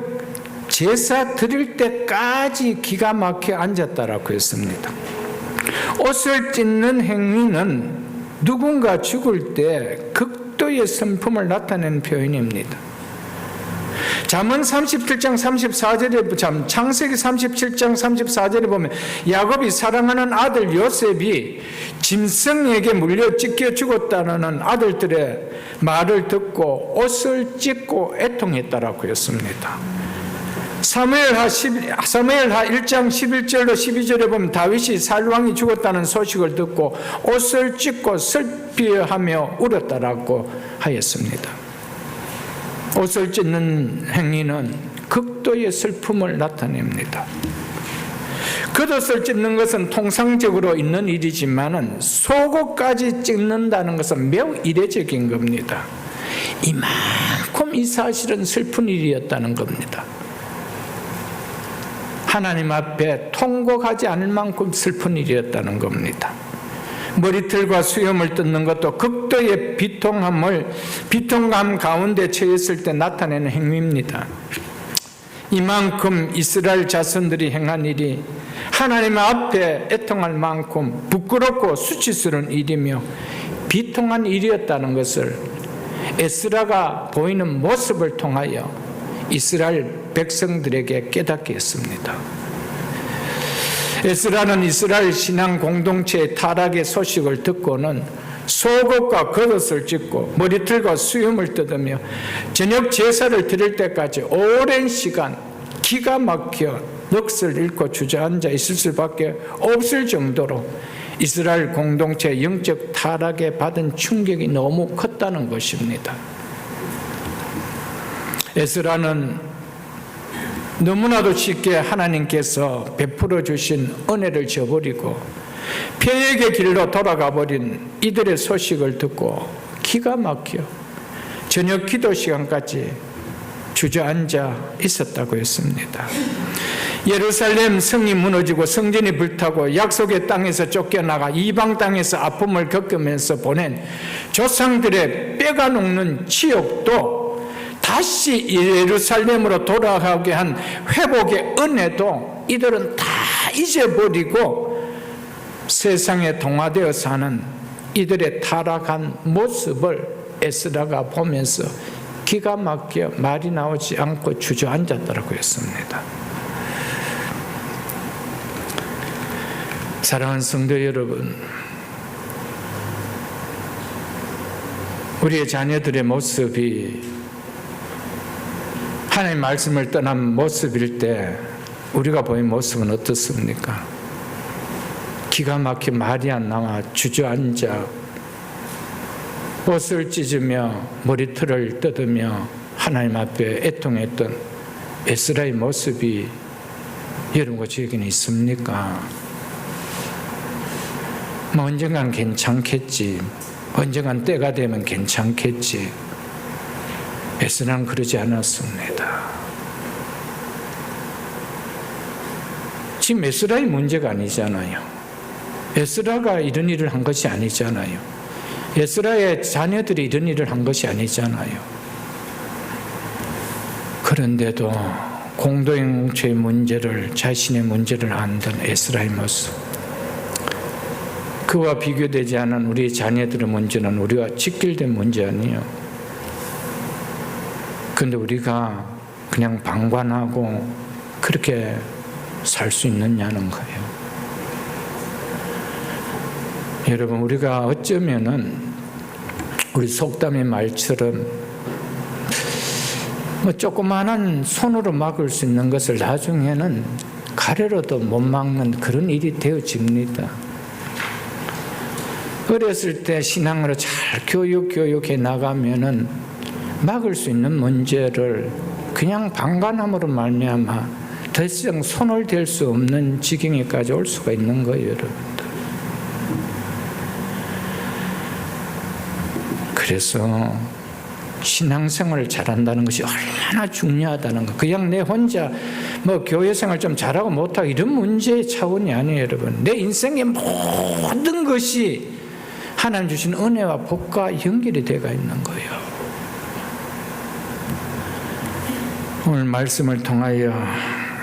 제사 드릴 때까지 기가 막혀 앉았다라고 했습니다. 옷을 찢는 행위는 누군가 죽을 때 극도의 슬픔을 나타내는 표현입니다. 잠언 37장 34절에 창세기 37장 34절에 보면 야곱이 사랑하는 아들 요셉이 짐승에게 물려 찢겨 죽었다는 아들들의 말을 듣고 옷을 찢고 애통했다라고 했습니다. 사무엘하 1장 11절로 12절에 보면 다윗이 살왕이 죽었다는 소식을 듣고 옷을 찢고 슬피하며 울었다라고 하였습니다. 옷을 찢는 행위는 극도의 슬픔을 나타냅니다. 겉옷을 찢는 것은 통상적으로 있는 일이지만 속옷까지 찢는다는 것은 매우 이례적인 겁니다. 이만큼 이 사실은 슬픈 일이었다는 겁니다. 하나님 앞에 통곡하지 않을 만큼 슬픈 일이었다는 겁니다. 머리털과 수염을 뜯는 것도 극도의 비통감 가운데 처했을 때 나타내는 행위입니다. 이만큼 이스라엘 자손들이 행한 일이 하나님 앞에 애통할 만큼 부끄럽고 수치스러운 일이며 비통한 일이었다는 것을 에스라가 보이는 모습을 통하여 이스라엘 백성들에게 깨닫게 했습니다. 에스라는 이스라엘 신앙 공동체의 타락의 소식을 듣고는 속옷과 겉옷을 찢고 머리털과 수염을 뜯으며 저녁 제사를 드릴 때까지 오랜 시간 기가 막혀 넋을 잃고 주저앉아 있을 수밖에 없을 정도로 이스라엘 공동체의 영적 타락에 받은 충격이 너무 컸다는 것입니다. 에스라는 너무나도 쉽게 하나님께서 베풀어 주신 은혜를 저버리고 폐역의 길로 돌아가 버린 이들의 소식을 듣고 기가 막혀 저녁 기도 시간까지 주저앉아 있었다고 했습니다. 예루살렘 성이 무너지고 성전이 불타고 약속의 땅에서 쫓겨나가 이방 땅에서 아픔을 겪으면서 보낸 조상들의 뼈가 녹는 지옥도 다시 예루살렘으로 돌아가게 한 회복의 은혜도 이들은 다 잊어버리고 세상에 동화되어 사는 이들의 타락한 모습을 에스라가 보면서 기가 막혀 말이 나오지 않고 주저앉았다고 했습니다. 사랑하는 성도 여러분, 우리의 자녀들의 모습이 하나님의 말씀을 떠난 모습일 때 우리가 보인 모습은 어떻습니까? 기가 막혀 말이 안 나와 주저앉아 옷을 찢으며 머리털을 뜯으며 하나님 앞에 애통했던 에스라의 모습이 여러분과 저에게는 있습니까? 언젠간 괜찮겠지, 언젠간 때가 되면 괜찮겠지. 에스라는 그러지 않았습니다. 지금 에스라의 문제가 아니잖아요. 에스라가 이런 일을 한 것이 아니잖아요. 에스라의 자녀들이 이런 일을 한 것이 아니잖아요. 그런데도 공동체의 문제를, 자신의 문제를 안던 에스라의 모습, 그와 비교되지 않은 우리 자녀들의 문제는 우리와 직결된 문제 아니에요. 그런데 우리가 그냥 방관하고 그렇게 살 수 있느냐는 거예요. 여러분, 우리가 어쩌면은 우리 속담의 말처럼 조그마한 손으로 막을 수 있는 것을 나중에는 가래로도 못 막는 그런 일이 되어집니다. 어렸을 때 신앙으로 잘 교육해 나가면은 막을 수 있는 문제를 그냥 방관함으로 말미암아 더 이상 손을 댈 수 없는 지경에까지 올 수가 있는 거예요, 여러분들. 그래서 신앙생활을 잘한다는 것이 얼마나 중요하다는 거. 그냥 내 혼자 교회생활 좀 잘하고 못하고 이런 문제의 차원이 아니에요, 여러분. 내 인생의 모든 것이 하나님 주신 은혜와 복과 연결이 되어 있는 거예요. 오늘 말씀을 통하여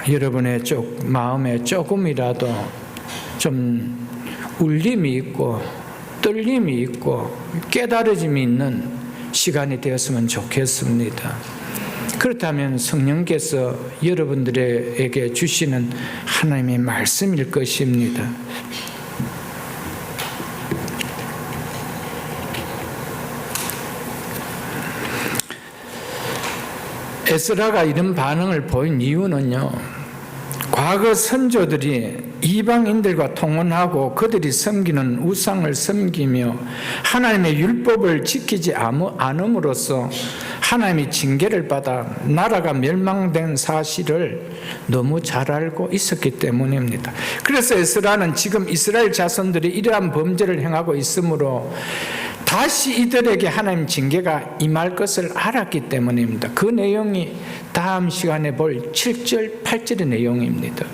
여러분의 마음에 조금이라도 좀 울림이 있고 떨림이 있고 깨달아짐이 있는 시간이 되었으면 좋겠습니다. 그렇다면 성령께서 여러분들에게 주시는 하나님의 말씀일 것입니다. 에스라가 이런 반응을 보인 이유는요, 과거 선조들이 이방인들과 통혼하고 그들이 섬기는 우상을 섬기며 하나님의 율법을 지키지 않음으로써 하나님이 징계를 받아 나라가 멸망된 사실을 너무 잘 알고 있었기 때문입니다. 그래서 에스라는 지금 이스라엘 자손들이 이러한 범죄를 행하고 있으므로 다시 이들에게 하나님 징계가 임할 것을 알았기 때문입니다. 그 내용이 다음 시간에 볼 7절, 8절의 내용입니다.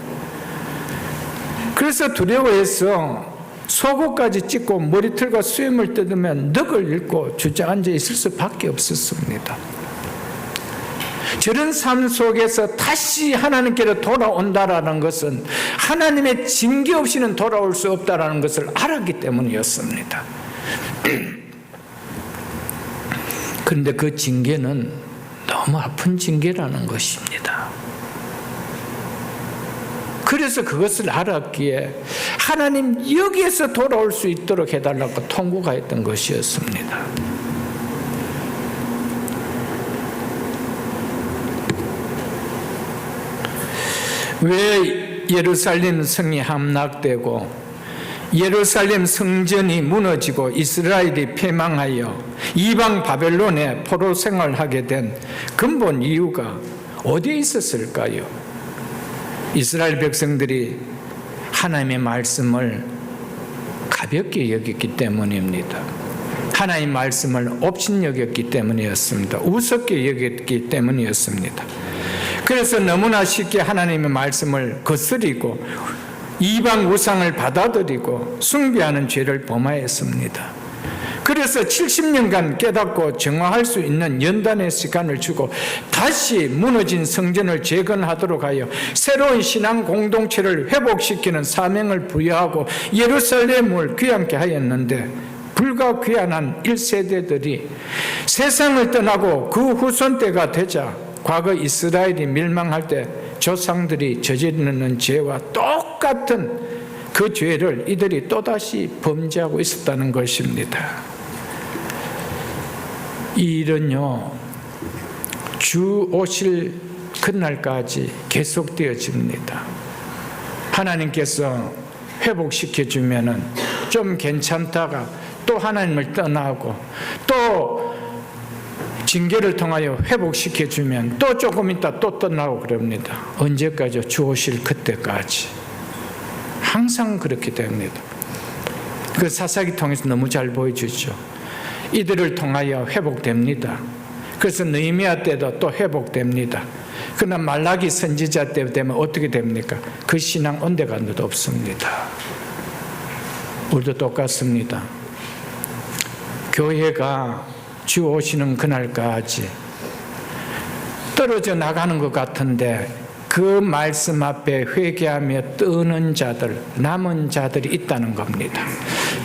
그래서 두려워해서 속옷까지 찢고 머리털과 수염을 뜯으며 넋을 잃고 주저앉아 있을 수밖에 없었습니다. 저런 삶 속에서 다시 하나님께로 돌아온다라는 것은 하나님의 징계 없이는 돌아올 수 없다라는 것을 알았기 때문이었습니다. 그런데 그 징계는 너무 아픈 징계라는 것입니다. 그래서 그것을 알았기에 하나님 여기에서 돌아올 수 있도록 해달라고 통고가 했던 것이었습니다. 왜 예루살렘 성이 함락되고 예루살렘 성전이 무너지고 이스라엘이 패망하여 이방 바벨론에 포로 생활하게 된 근본 이유가 어디에 있었을까요? 이스라엘 백성들이 하나님의 말씀을 가볍게 여겼기 때문입니다. 하나님의 말씀을 업신여겼기 때문이었습니다. 우습게 여겼기 때문이었습니다. 그래서 너무나 쉽게 하나님의 말씀을 거스리고 이방 우상을 받아들이고 숭배하는 죄를 범하였습니다. 그래서 70년간 깨닫고 정화할 수 있는 연단의 시간을 주고 다시 무너진 성전을 재건하도록 하여 새로운 신앙 공동체를 회복시키는 사명을 부여하고 예루살렘을 귀환케 하였는데, 불과 귀환한 1세대들이 세상을 떠나고 그 후손 때가 되자 과거 이스라엘이 멸망할 때 조상들이 저지르는 죄와 똑같은 그 죄를 이들이 또다시 범죄하고 있었다는 것입니다. 이 일은요, 주 오실 그날까지 계속되어집니다. 하나님께서 회복시켜주면은 좀 괜찮다가 또 하나님을 떠나고 또 징계를 통하여 회복시켜주면 또 조금 있다 또 떠나고 그럽니다. 언제까지요? 주 오실 그때까지. 항상 그렇게 됩니다. 그 사사기 통해서 너무 잘 보여주죠. 이들을 통하여 회복됩니다. 그래서 느헤미야 때도 또 회복됩니다. 그러나 말라기 선지자 때 되면 어떻게 됩니까? 그 신앙 온데간데도 없습니다. 우리도 똑같습니다. 교회가 주 오시는 그날까지 떨어져 나가는 것 같은데 그 말씀 앞에 회개하며 뜨는 자들, 남은 자들이 있다는 겁니다.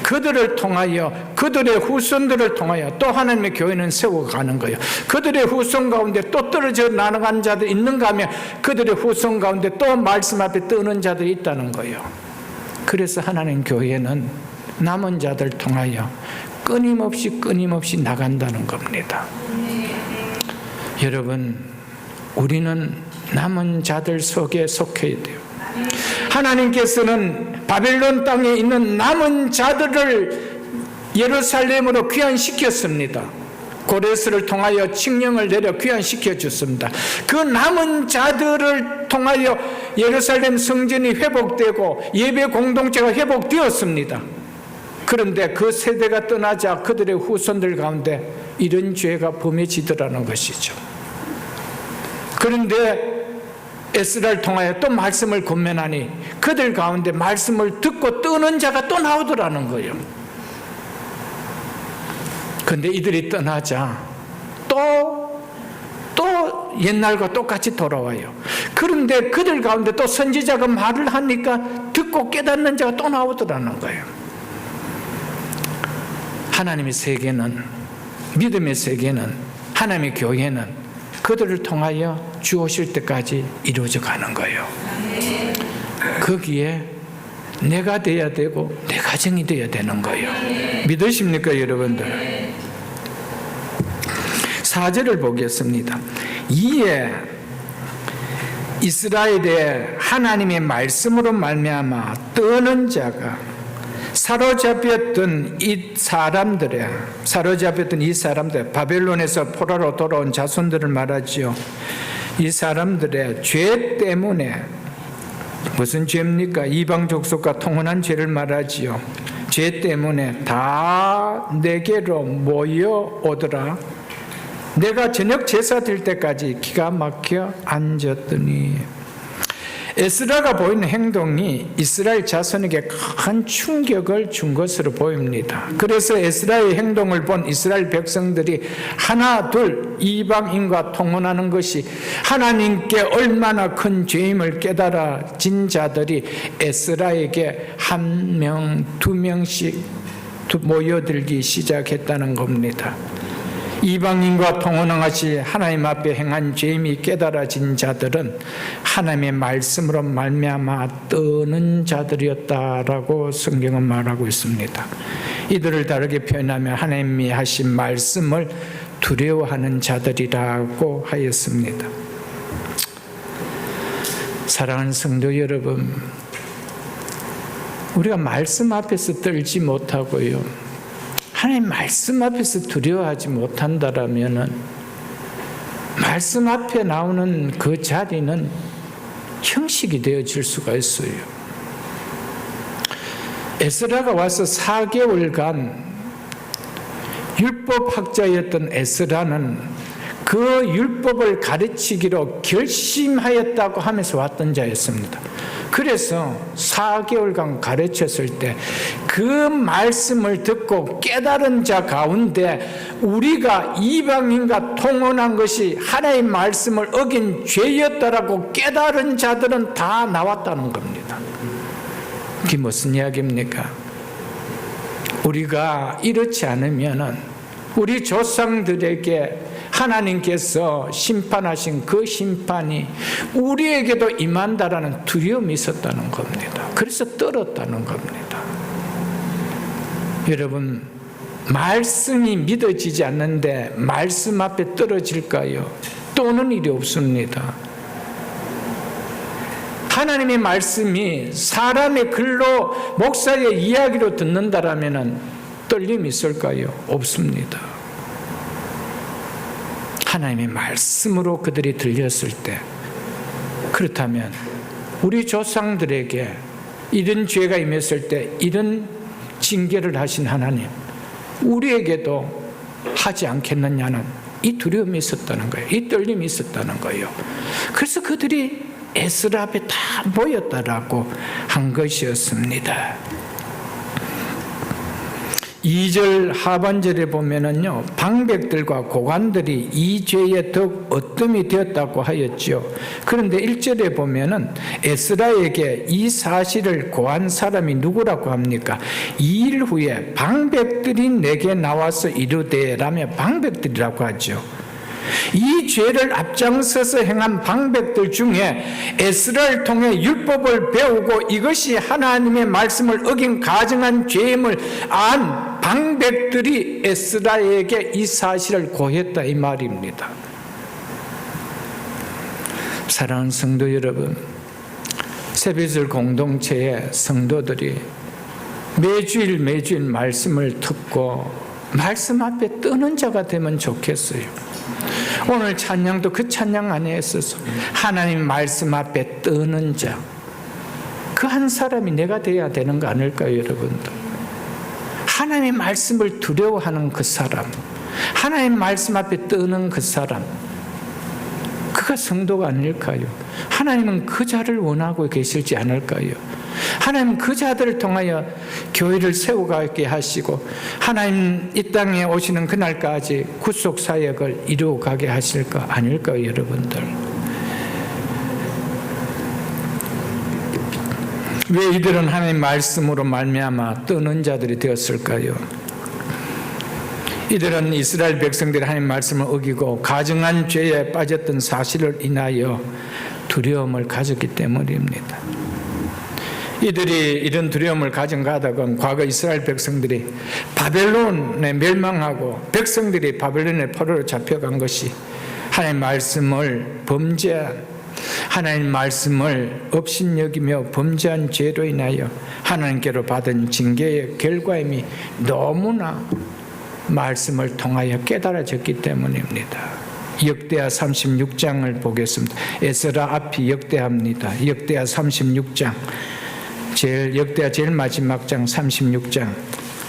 그들을 통하여, 그들의 후손들을 통하여 또 하나님의 교회는 세워가는 거예요. 그들의 후손 가운데 또 떨어져 나간 자들이 있는가 하면 그들의 후손 가운데 또 말씀 앞에 뜨는 자들이 있다는 거예요. 그래서 하나님 교회는 남은 자들 통하여 끊임없이 나간다는 겁니다. 여러분, 우리는 남은 자들 속에 속해야 돼요. 하나님께서는 바벨론 땅에 있는 남은 자들을 예루살렘으로 귀환시켰습니다. 고레스를 통하여 칙령을 내려 귀환시켜 줬습니다. 그 남은 자들을 통하여 예루살렘 성전이 회복되고 예배 공동체가 회복되었습니다. 그런데 그 세대가 떠나자 그들의 후손들 가운데 이런 죄가 범해지더라는 것이죠. 그런데 에스라를 통하여 또 말씀을 권면하니 그들 가운데 말씀을 듣고 뜨는 자가 또 나오더라는 거예요. 그런데 이들이 떠나자 또 옛날과 똑같이 돌아와요. 그런데 그들 가운데 또 선지자가 말을 하니까 듣고 깨닫는 자가 또 나오더라는 거예요. 하나님의 세계는, 믿음의 세계는, 하나님의 교회는 그들을 통하여 주 오실 때까지 이루어져 가는 거예요. 거기에 내가 돼야 되고 내 가정이 돼야 되는 거예요. 믿으십니까, 여러분들? 4절을 보겠습니다. 이에 이스라엘의 하나님의 말씀으로 말미암아 떠는 자가 사로잡혔던 이 사람들, 바벨론에서 포로로 돌아온 자손들을 말하지요. 이 사람들의 죄 때문에, 무슨 죄입니까? 이방 족속과 통혼한 죄를 말하지요. 죄 때문에 다 내게로 모여오더라. 내가 저녁 제사 드릴 때까지 기가 막혀 앉았더니. 에스라가 보이는 행동이 이스라엘 자손에게 큰 충격을 준 것으로 보입니다. 그래서 에스라의 행동을 본 이스라엘 백성들이 하나 둘 이방인과 통혼하는 것이 하나님께 얼마나 큰 죄임을 깨달아진 자들이 에스라에게 한 명, 두 명씩 모여들기 시작했다는 겁니다. 이방인과 통혼하시 하나님 앞에 행한 죄임이 깨달아진 자들은 하나님의 말씀으로 말미암아 떠는 자들이었다라고 성경은 말하고 있습니다. 이들을 다르게 표현하면 하나님이 하신 말씀을 두려워하는 자들이라고 하였습니다. 사랑하는 성도 여러분, 우리가 말씀 앞에서 떨지 못하고요, 하나님 말씀 앞에서 두려워하지 못한다라면은 말씀 앞에 나오는 그 자리는 형식이 되어질 수가 있어요. 에스라가 와서 4개월간 율법학자였던 에스라는 그 율법을 가르치기로 결심하였다고 하면서 왔던 자였습니다. 그래서 4개월간 가르쳤을 때 그 말씀을 듣고 깨달은 자 가운데 우리가 이방인과 통혼한 것이 하나님의 말씀을 어긴 죄였다라고 깨달은 자들은 다 나왔다는 겁니다. 그게 무슨 이야기입니까? 우리가 이렇지 않으면은 우리 조상들에게 하나님께서 심판하신 그 심판이 우리에게도 임한다라는 두려움이 있었다는 겁니다. 그래서 떨었다는 겁니다. 여러분, 말씀이 믿어지지 않는데 말씀 앞에 떨어질까요? 떠는 일이 없습니다. 하나님의 말씀이 사람의 글로, 목사의 이야기로 듣는다라면 떨림이 있을까요? 없습니다. 하나님의 말씀으로 그들이 들렸을 때, 그렇다면 우리 조상들에게 이런 죄가 임했을 때 이런 징계를 하신 하나님, 우리에게도 하지 않겠느냐는 이 두려움이 있었다는 거예요. 이 떨림이 있었다는 거예요. 그래서 그들이 에스라 앞에 다 모였다라고 한 것이었습니다. 2절 하반절에 보면은요, 방백들과 고관들이 이 죄에 더욱 어뜸이 되었다고 하였죠. 그런데 1절에 보면은 에스라에게 이 사실을 고한 사람이 누구라고 합니까? 2일 후에 방백들이 내게 나와서 이르되 라며 방백들이라고 하죠. 이 죄를 앞장서서 행한 방백들 중에 에스라를 통해 율법을 배우고 이것이 하나님의 말씀을 어긴 가증한 죄임을 안 방백들이 에스라에게 이 사실을 고했다 이 말입니다. 사랑하는 성도 여러분, 세배절 공동체의 성도들이 매주일 말씀을 듣고 말씀 앞에 뜨는 자가 되면 좋겠어요. 오늘 찬양도 그 찬양 안에 있어서 하나님 말씀 앞에 뜨는 자, 그 한 사람이 내가 돼야 되는 거 아닐까요, 여러분들? 하나님의 말씀을 두려워하는 그 사람, 하나님 말씀 앞에 뜨는 그 사람, 그가 성도가 아닐까요? 하나님은 그 자를 원하고 계실지 않을까요? 하나님 그 자들을 통하여 교회를 세워가게 하시고 하나님 이 땅에 오시는 그날까지 구속 사역을 이루어가게 하실 거 아닐까요, 여러분들? 왜 이들은 하나님 말씀으로 말미암아 뜨는 자들이 되었을까요? 이들은 이스라엘 백성들이 하나님 말씀을 어기고 가증한 죄에 빠졌던 사실을 인하여 두려움을 가졌기 때문입니다. 이들이 이런 두려움을 가진 가닥은 과거 이스라엘 백성들이 바벨론에 멸망하고 백성들이 바벨론의 포로로 잡혀간 것이 하나님 말씀을 범죄한, 하나님 말씀을 업신여기며 범죄한 죄로 인하여 하나님께로 받은 징계의 결과임이 너무나 말씀을 통하여 깨달아졌기 때문입니다. 역대하 36장을 보겠습니다. 에스라 앞이 역대합니다. 역대하 36장, 역대하 제일 마지막 장 36장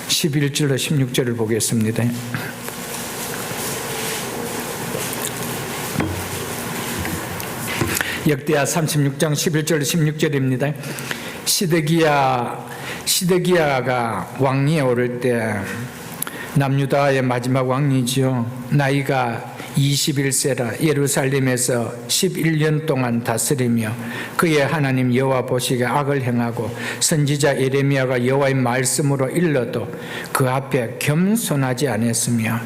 11절로 16절을 보겠습니다. 역대하 36장 11절 16절입니다. 시드기야가 왕위에 오를 때, 남유다의 마지막 왕이지요. 나이가 21세라 예루살렘에서 11년 동안 다스리며 그의 하나님 여호와 보시기에 악을 행하고 선지자 예레미야가 여호와의 말씀으로 일러도 그 앞에 겸손하지 않았으며,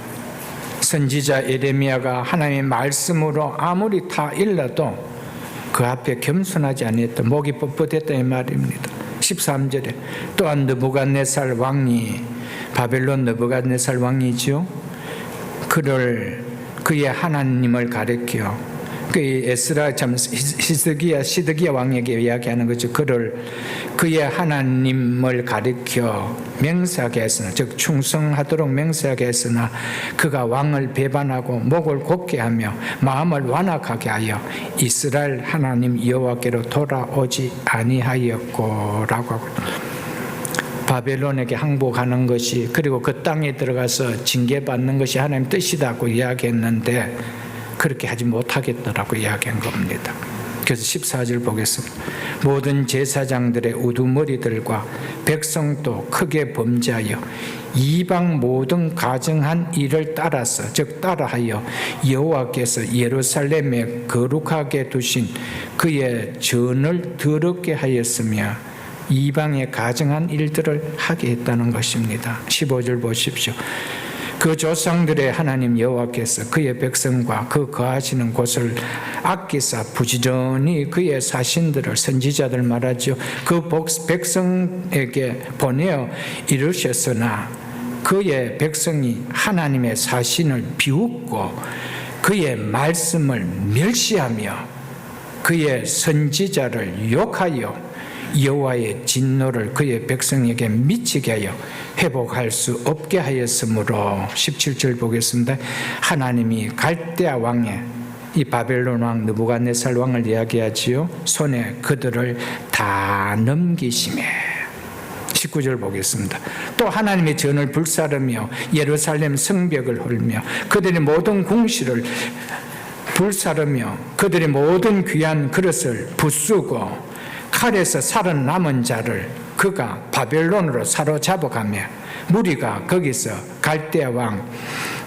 선지자 예레미야가 하나님의 말씀으로 아무리 다 일러도 그 앞에 겸손하지 않았다, 목이 뻣뻣했다 이 말입니다. 13절에 또한 느부갓네살 왕이, 바벨론 느부갓네살 왕이죠, 그의 하나님을 가리켜, 그 에스라 참 시드기야 왕에게 이야기하는 거죠. 그의 하나님을 가리켜 맹세하게 했으나, 즉 충성하도록 맹세하게 했으나 그가 왕을 배반하고 목을 곧게 하며 마음을 완악하게 하여 이스라엘 하나님 여호와께로 돌아오지 아니하였고 라고 하고, 바벨론에게 항복하는 것이, 그리고 그 땅에 들어가서 징계받는 것이 하나님 뜻이다고 이야기했는데 그렇게 하지 못하겠더라고 이야기한 겁니다. 그래서 14절 보겠습니다. 모든 제사장들의 우두머리들과 백성도 크게 범죄하여 이방 모든 가증한 일을 따라서, 즉 따라하여 여호와께서 예루살렘에 거룩하게 두신 그의 전을 더럽게 하였으며 이방에 가증한 일들을 하게 했다는 것입니다. 15절 보십시오. 그 조상들의 하나님 여호와께서 그의 백성과 그 거하시는 곳을 아끼사 부지런히 그의 사신들을, 선지자들 말하죠, 그 백성에게 보내어 이르셨으나 그의 백성이 하나님의 사신을 비웃고 그의 말씀을 멸시하며 그의 선지자를 욕하여 여호와의 진노를 그의 백성에게 미치게 하여 회복할 수 없게 하였으므로, 17절 보겠습니다. 하나님이 갈대아 왕의, 이 바벨론 왕 느부갓네살 왕을 이야기하지요, 손에 그들을 다 넘기시매. 19절 보겠습니다. 또 하나님의 전을 불사르며 예루살렘 성벽을 헐며 그들의 모든 궁실을 불사르며 그들의 모든 귀한 그릇을 부수고 칼에서 살아남은 자를 그가 바벨론으로 사로잡아가며 무리가 거기서 갈대아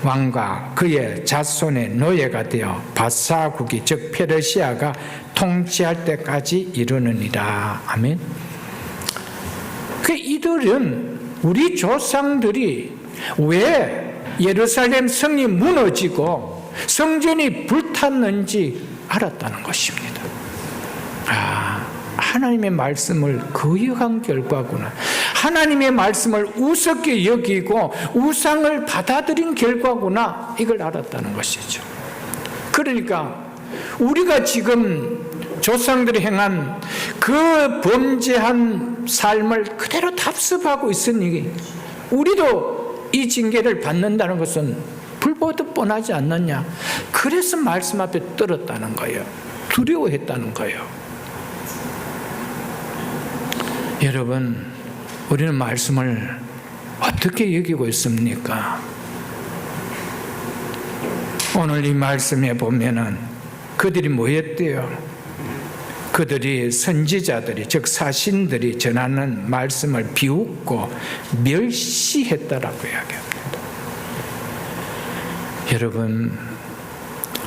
왕과 그의 자손의 노예가 되어 바사국이 즉 페르시아가 통치할 때까지 이르느니라. 아멘. 그 이들은 우리 조상들이 왜 예루살렘 성이 무너지고 성전이 불탔는지 알았다는 것입니다. 하나님의 말씀을 거역한 결과구나. 하나님의 말씀을 우습게 여기고 우상을 받아들인 결과구나. 이걸 알았다는 것이죠. 그러니까 우리가 지금 조상들이 행한 그 범죄한 삶을 그대로 답습하고 있으니 우리도 이 징계를 받는다는 것은 불보듯 뻔하지 않느냐. 그래서 말씀 앞에 떨었다는 거예요. 두려워했다는 거예요. 여러분, 우리는 말씀을 어떻게 여기고 있습니까? 오늘 이 말씀에 보면은 그들이 뭐 했대요? 그들이 선지자들이 즉 사신들이 전하는 말씀을 비웃고 멸시했다라고 이야기합니다. 여러분,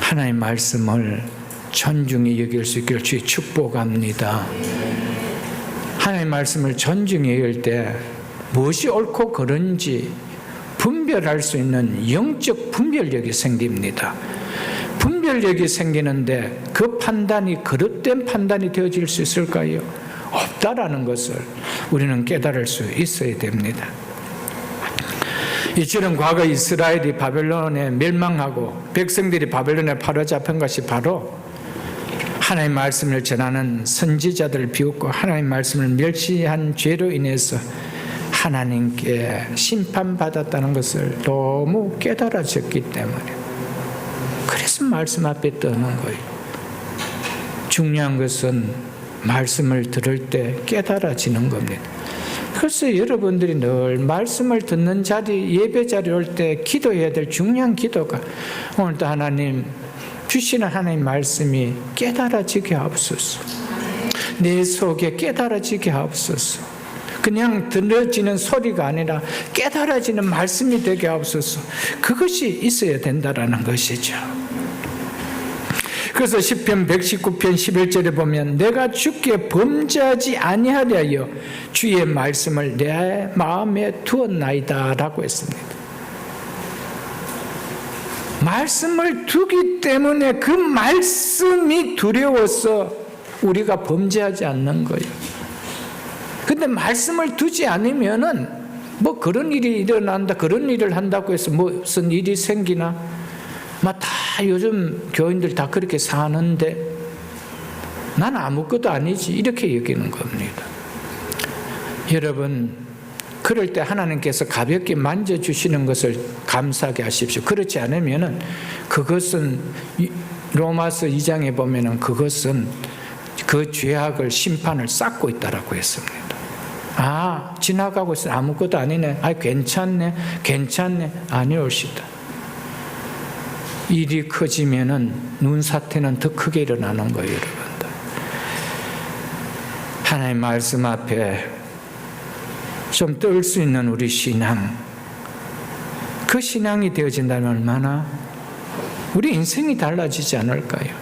하나님의 말씀을 존중히 여길 수 있기를 주의 축복합니다. 하나님의 말씀을 존중히 여길 때 무엇이 옳고 그른지 분별할 수 있는 영적 분별력이 생깁니다. 분별력이 생기는데 그 판단이 그릇된 판단이 되어질 수 있을까요? 없다라는 것을 우리는 깨달을 수 있어야 됩니다. 이처럼 과거 이스라엘이 바벨론에 멸망하고 백성들이 바벨론에 바로잡힌 것이 바로 하나님의 말씀을 전하는 선지자들을 비웃고 하나님의 말씀을 멸시한 죄로 인해서 하나님께 심판받았다는 것을 너무 깨달아졌기 때문에 그래서 말씀 앞에 떠는 거예요. 중요한 것은 말씀을 들을 때 깨달아지는 겁니다. 그래서 여러분들이 늘 말씀을 듣는 자리, 예배 자리에 올 때 기도해야 될 중요한 기도가 오늘도 하나님 주시는 하나님의 말씀이 깨달아지게 하옵소서. 내 속에 깨달아지게 하옵소서. 그냥 들려지는 소리가 아니라 깨달아지는 말씀이 되게 하옵소서. 그것이 있어야 된다라는 것이죠. 그래서 시편 119편 11절에 보면 내가 주께 범죄하지 아니하려 하여 주의 말씀을 내 마음에 두었나이다 라고 했습니다. 말씀을 두기 때문에 그 말씀이 두려워서 우리가 범죄하지 않는 거예요. 근데 말씀을 두지 않으면은 뭐 그런 일이 일어난다, 그런 일을 한다고 해서 무슨 일이 생기나? 다 요즘 교인들 다 그렇게 사는데 난 아무것도 아니지 이렇게 여기는 겁니다. 여러분, 그럴 때 하나님께서 가볍게 만져주시는 것을 감사하게 하십시오. 그렇지 않으면은 그것은 로마서 2장에 보면은 그것은 그 죄악을 심판을 쌓고 있다라고 했습니다. 지나가고 있어 아무것도 아니네. 괜찮네. 아니올시다. 일이 커지면은 눈사태는 더 크게 일어나는 거예요, 여러분들. 하나님의 말씀 앞에 좀 떨 수 있는 우리 신앙, 그 신앙이 되어진다면 얼마나 우리 인생이 달라지지 않을까요?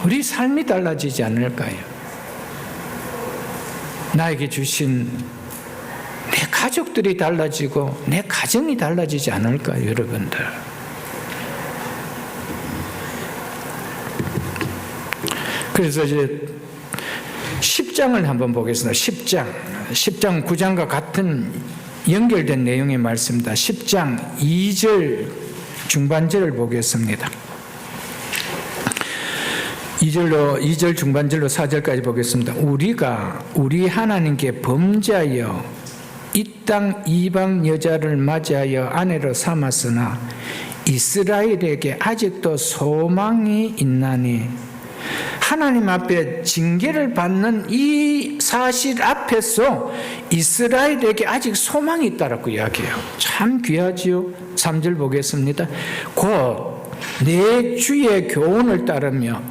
우리 삶이 달라지지 않을까요? 나에게 주신 내 가족들이 달라지고 내 가정이 달라지지 않을까요, 여러분들? 그래서 이제 10장을 한번 보겠습니다. 10장 9장과 같은 연결된 내용의 말씀입니다. 10장 2절 중반절을 보겠습니다. 2절 중반절로 4절까지 보겠습니다. 우리가 우리 하나님께 범죄하여 이 땅 이방 여자를 맞이하여 아내로 삼았으나 이스라엘에게 아직도 소망이 있나니 하나님 앞에 징계를 받는 이 사실 앞에서 이스라엘에게 아직 소망이 있다라고 이야기해요. 참 귀하지요. 3절 보겠습니다. 곧 내 주의 교훈을 따르며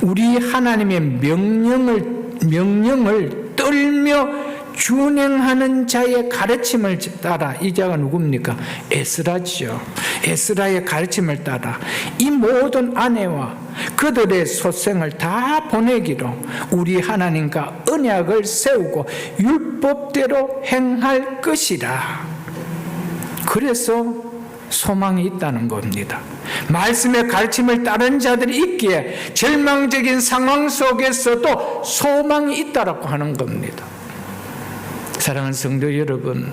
우리 하나님의 명령을 명령을 떨며 준행하는 자의 가르침을 따라, 이 자가 누굽니까? 에스라지요. 에스라의 가르침을 따라 이 모든 아내와 그들의 소생을 다 보내기로 우리 하나님과 언약을 세우고 율법대로 행할 것이라. 그래서 소망이 있다는 겁니다. 말씀의 가르침을 따른 자들이 있기에 절망적인 상황 속에서도 소망이 있다라고 하는 겁니다. 사랑하는 성도 여러분,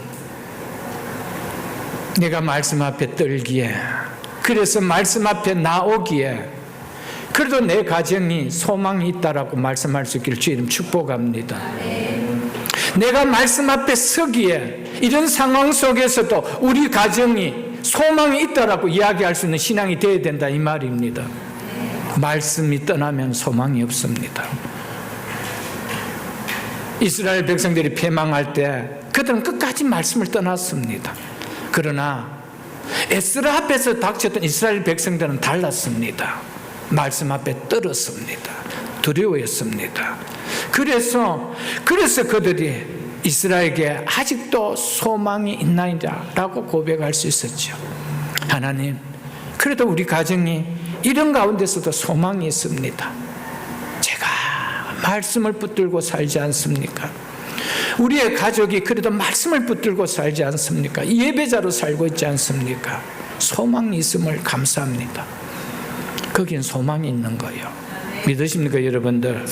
내가 말씀 앞에 떨기에, 그래서 말씀 앞에 나오기에, 그래도 내 가정이 소망이 있다라고 말씀할 수 있기를 주님 축복합니다. 내가 말씀 앞에 서기에 이런 상황 속에서도 우리 가정이 소망이 있다라고 이야기할 수 있는 신앙이 되어야 된다, 이 말입니다. 말씀이 떠나면 소망이 없습니다. 이스라엘 백성들이 패망할 때 그들은 끝까지 말씀을 떠났습니다. 그러나 에스라 앞에서 닥쳤던 이스라엘 백성들은 달랐습니다. 말씀 앞에 떨었습니다. 두려워했습니다. 그래서 그들이 이스라엘에게 아직도 소망이 있나이다 라고 고백할 수 있었죠. 하나님, 그래도 우리 가정이 이런 가운데서도 소망이 있습니다. 제가 말씀을 붙들고 살지 않습니까? 우리의 가족이 그래도 말씀을 붙들고 살지 않습니까? 예배자로 살고 있지 않습니까? 소망이 있음을 감사합니다. 거긴 소망이 있는 거예요. 믿으십니까, 여러분들?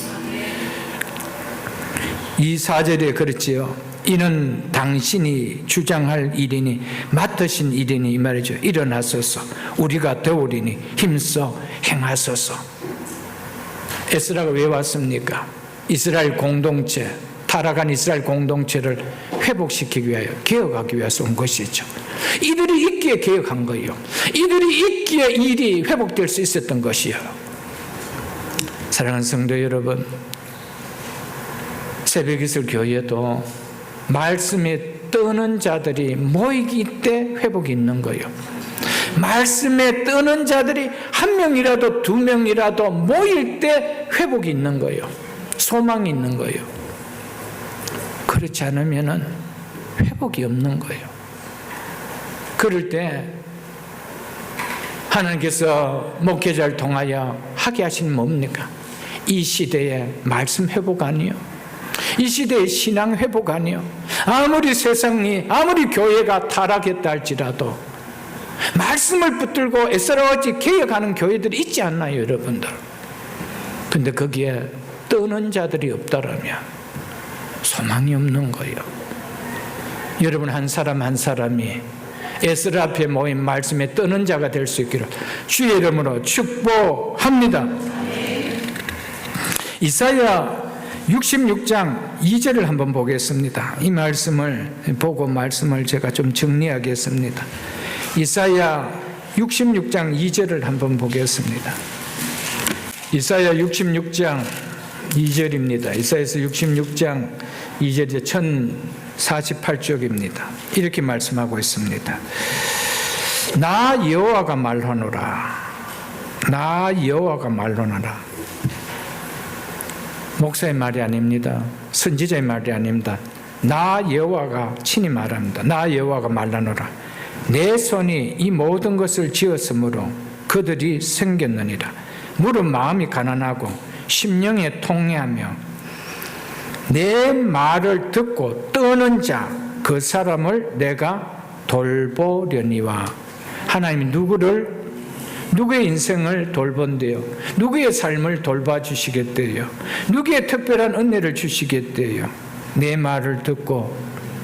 이 4절에 그렇지요. 이는 당신이 주장할 일이니 맡으신 일이니, 이 말이죠. 일어나소서, 우리가 되오리니 힘써 행하소서. 에스라가 왜 왔습니까? 이스라엘 공동체, 타락한 이스라엘 공동체를 회복시키기 위하여, 개혁하기 위해서 온 것이죠. 이들이 있기에 개혁한 거예요. 이들이 있기에 일이 회복될 수 있었던 것이요. 사랑하는 성도 여러분, 새벽이슬 교회도 말씀에 떠는 자들이 모이기 때 회복이 있는 거예요. 말씀에 떠는 자들이 한 명이라도 두 명이라도 모일 때 회복이 있는 거예요. 소망이 있는 거예요. 그렇지 않으면 회복이 없는 거예요. 그럴 때 하나님께서 목회자를 통하여 하게 하신 뭡니까? 이 시대의 말씀 회복 아니요, 이 시대의 신앙 회복 아니요, 아무리 세상이, 아무리 교회가 타락했다 할지라도 말씀을 붙들고 에스라같이 개혁하는 교회들이 있지 않나요, 여러분들? 근데 거기에 떠는 자들이 없다라면 소망이 없는 거예요. 여러분, 한 사람 한 사람이 에스라 앞에 모인 말씀에 떠는 자가 될 수 있기를 주의 이름으로 축복합니다. 이사야 66장 2절을 한번 보겠습니다. 이 말씀을 보고 말씀을 제가 좀 정리하겠습니다. 이사야 66장 2절을 한번 보겠습니다. 이사야 66장 2절입니다. 이사야서 66장 2절이 1048쪽입니다. 이렇게 말씀하고 있습니다. 나 여호와가 말하노라. 나 여호와가 말하노라. 목사의 말이 아닙니다. 선지자의 말이 아닙니다. 나 여호와가 친히 말합니다. 나 여호와가 말하노라. 내 손이 이 모든 것을 지었으므로 그들이 생겼느니라. 물은 마음이 가난하고 심령에 통회하며 내 말을 듣고 떠는 자, 그 사람을 내가 돌보려니와. 하나님이 누구의 인생을 돌본대요? 누구의 삶을 돌봐주시겠대요? 누구의 특별한 은혜를 주시겠대요? 내 말을 듣고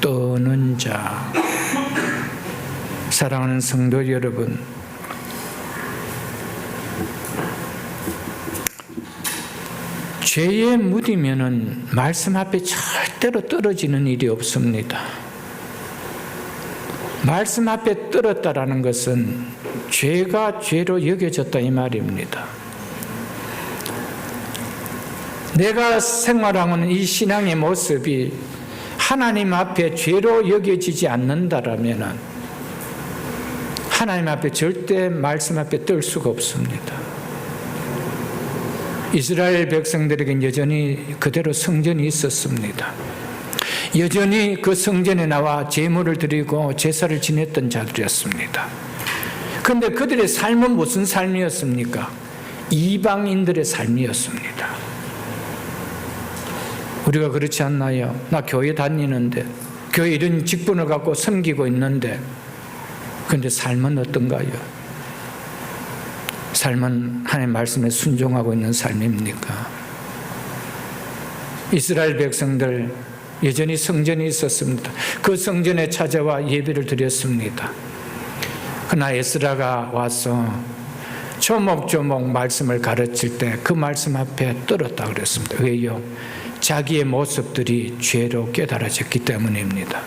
떠는 자. 사랑하는 성도 여러분, 죄에 묻으면은 말씀 앞에 절대로 떨어지는 일이 없습니다. 말씀 앞에 떨었다라는 것은 죄가 죄로 여겨졌다, 이 말입니다. 내가 생활하는 이 신앙의 모습이 하나님 앞에 죄로 여겨지지 않는다라면 하나님 앞에 절대 말씀 앞에 떨 수가 없습니다. 이스라엘 백성들에겐 여전히 그대로 성전이 있었습니다. 여전히 그 성전에 나와 제물을 드리고 제사를 지냈던 자들이었습니다. 그런데 그들의 삶은 무슨 삶이었습니까? 이방인들의 삶이었습니다. 우리가 그렇지 않나요? 나 교회 다니는데, 교회 이런 직분을 갖고 섬기고 있는데, 그런데 삶은 어떤가요? 삶은 하나님의 말씀에 순종하고 있는 삶입니까? 이스라엘 백성들 여전히 성전이 있었습니다. 그 성전에 찾아와 예배를 드렸습니다. 그러나 에스라가 와서 조목조목 말씀을 가르칠 때 그 말씀 앞에 떨었다 그랬습니다. 왜요? 자기의 모습들이 죄로 깨달아졌기 때문입니다.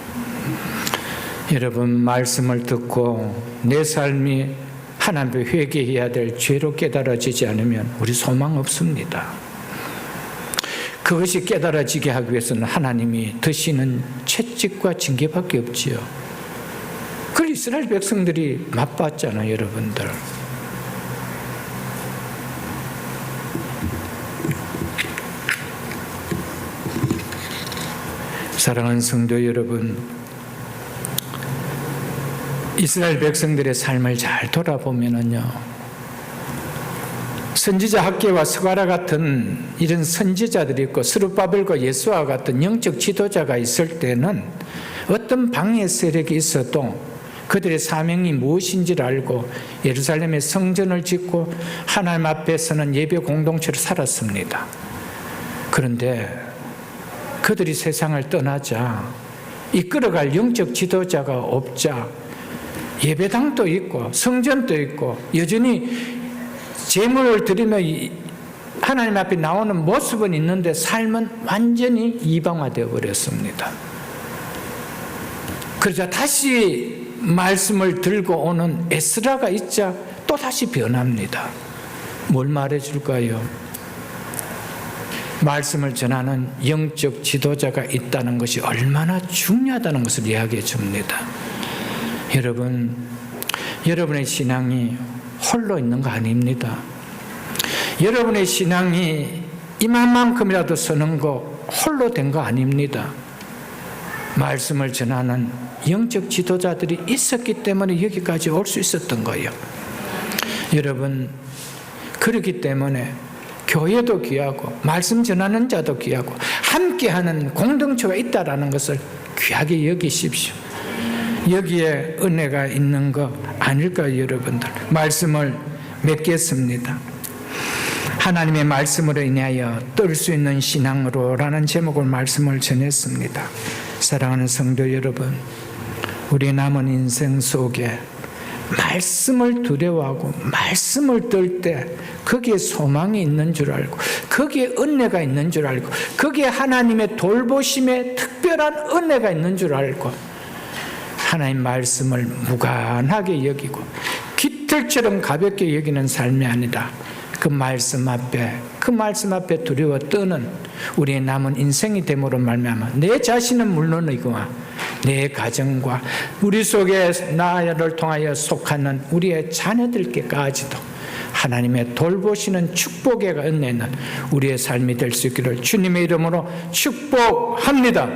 여러분, 말씀을 듣고 내 삶이 하나님께 회개해야 될 죄로 깨달아지지 않으면 우리 소망 없습니다. 그것이 깨달아지게 하기 위해서는 하나님이 드시는 채찍과 징계밖에 없지요. 그걸 이스라엘 백성들이 맛봤잖아요, 여러분들. 사랑하는 성도 여러분, 이스라엘 백성들의 삶을 잘 돌아보면요, 선지자 학개와 스가랴 같은 이런 선지자들이 있고 스룹바벨과 예수와 같은 영적 지도자가 있을 때는 어떤 방해 세력이 있어도 그들의 사명이 무엇인지를 알고 예루살렘에 성전을 짓고 하나님 앞에서는 예배 공동체로 살았습니다. 그런데 그들이 세상을 떠나자 이끌어갈 영적 지도자가 없자 예배당도 있고 성전도 있고 여전히 제물을 드리며 하나님 앞에 나오는 모습은 있는데 삶은 완전히 이방화되어 버렸습니다. 그러자 다시 말씀을 들고 오는 에스라가 있자 또 다시 변합니다. 뭘 말해줄까요? 말씀을 전하는 영적 지도자가 있다는 것이 얼마나 중요하다는 것을 이야기해 줍니다. 여러분, 여러분의 신앙이 홀로 있는 거 아닙니다. 여러분의 신앙이 이만큼이라도 서는 거 홀로 된 거 아닙니다. 말씀을 전하는 영적 지도자들이 있었기 때문에 여기까지 올 수 있었던 거예요. 여러분, 그렇기 때문에 교회도 귀하고 말씀 전하는 자도 귀하고 함께하는 공동체가 있다라는 것을 귀하게 여기십시오. 여기에 은혜가 있는 거 아닐까요, 여러분들? 말씀을 맺겠습니다. 하나님의 말씀으로 인하여 뜰 수 있는 신앙으로라는 제목을 말씀을 전했습니다. 사랑하는 성도 여러분, 우리 남은 인생 속에 말씀을 두려워하고 말씀을 뜰 때 거기에 소망이 있는 줄 알고 거기에 은혜가 있는 줄 알고 거기에 하나님의 돌보심에 특별한 은혜가 있는 줄 알고 하나님 말씀을 무관하게 여기고 깃털처럼 가볍게 여기는 삶이 아니라 그 말씀 앞에 두려워 떠는 우리의 남은 인생이 됨으로 말미암아 내 자신은 물론이거나 내 가정과 우리 속에 나를 통하여 속하는 우리의 자녀들께까지도 하나님의 돌보시는 축복의 은혜는 우리의 삶이 될 수 있기를 주님의 이름으로 축복합니다.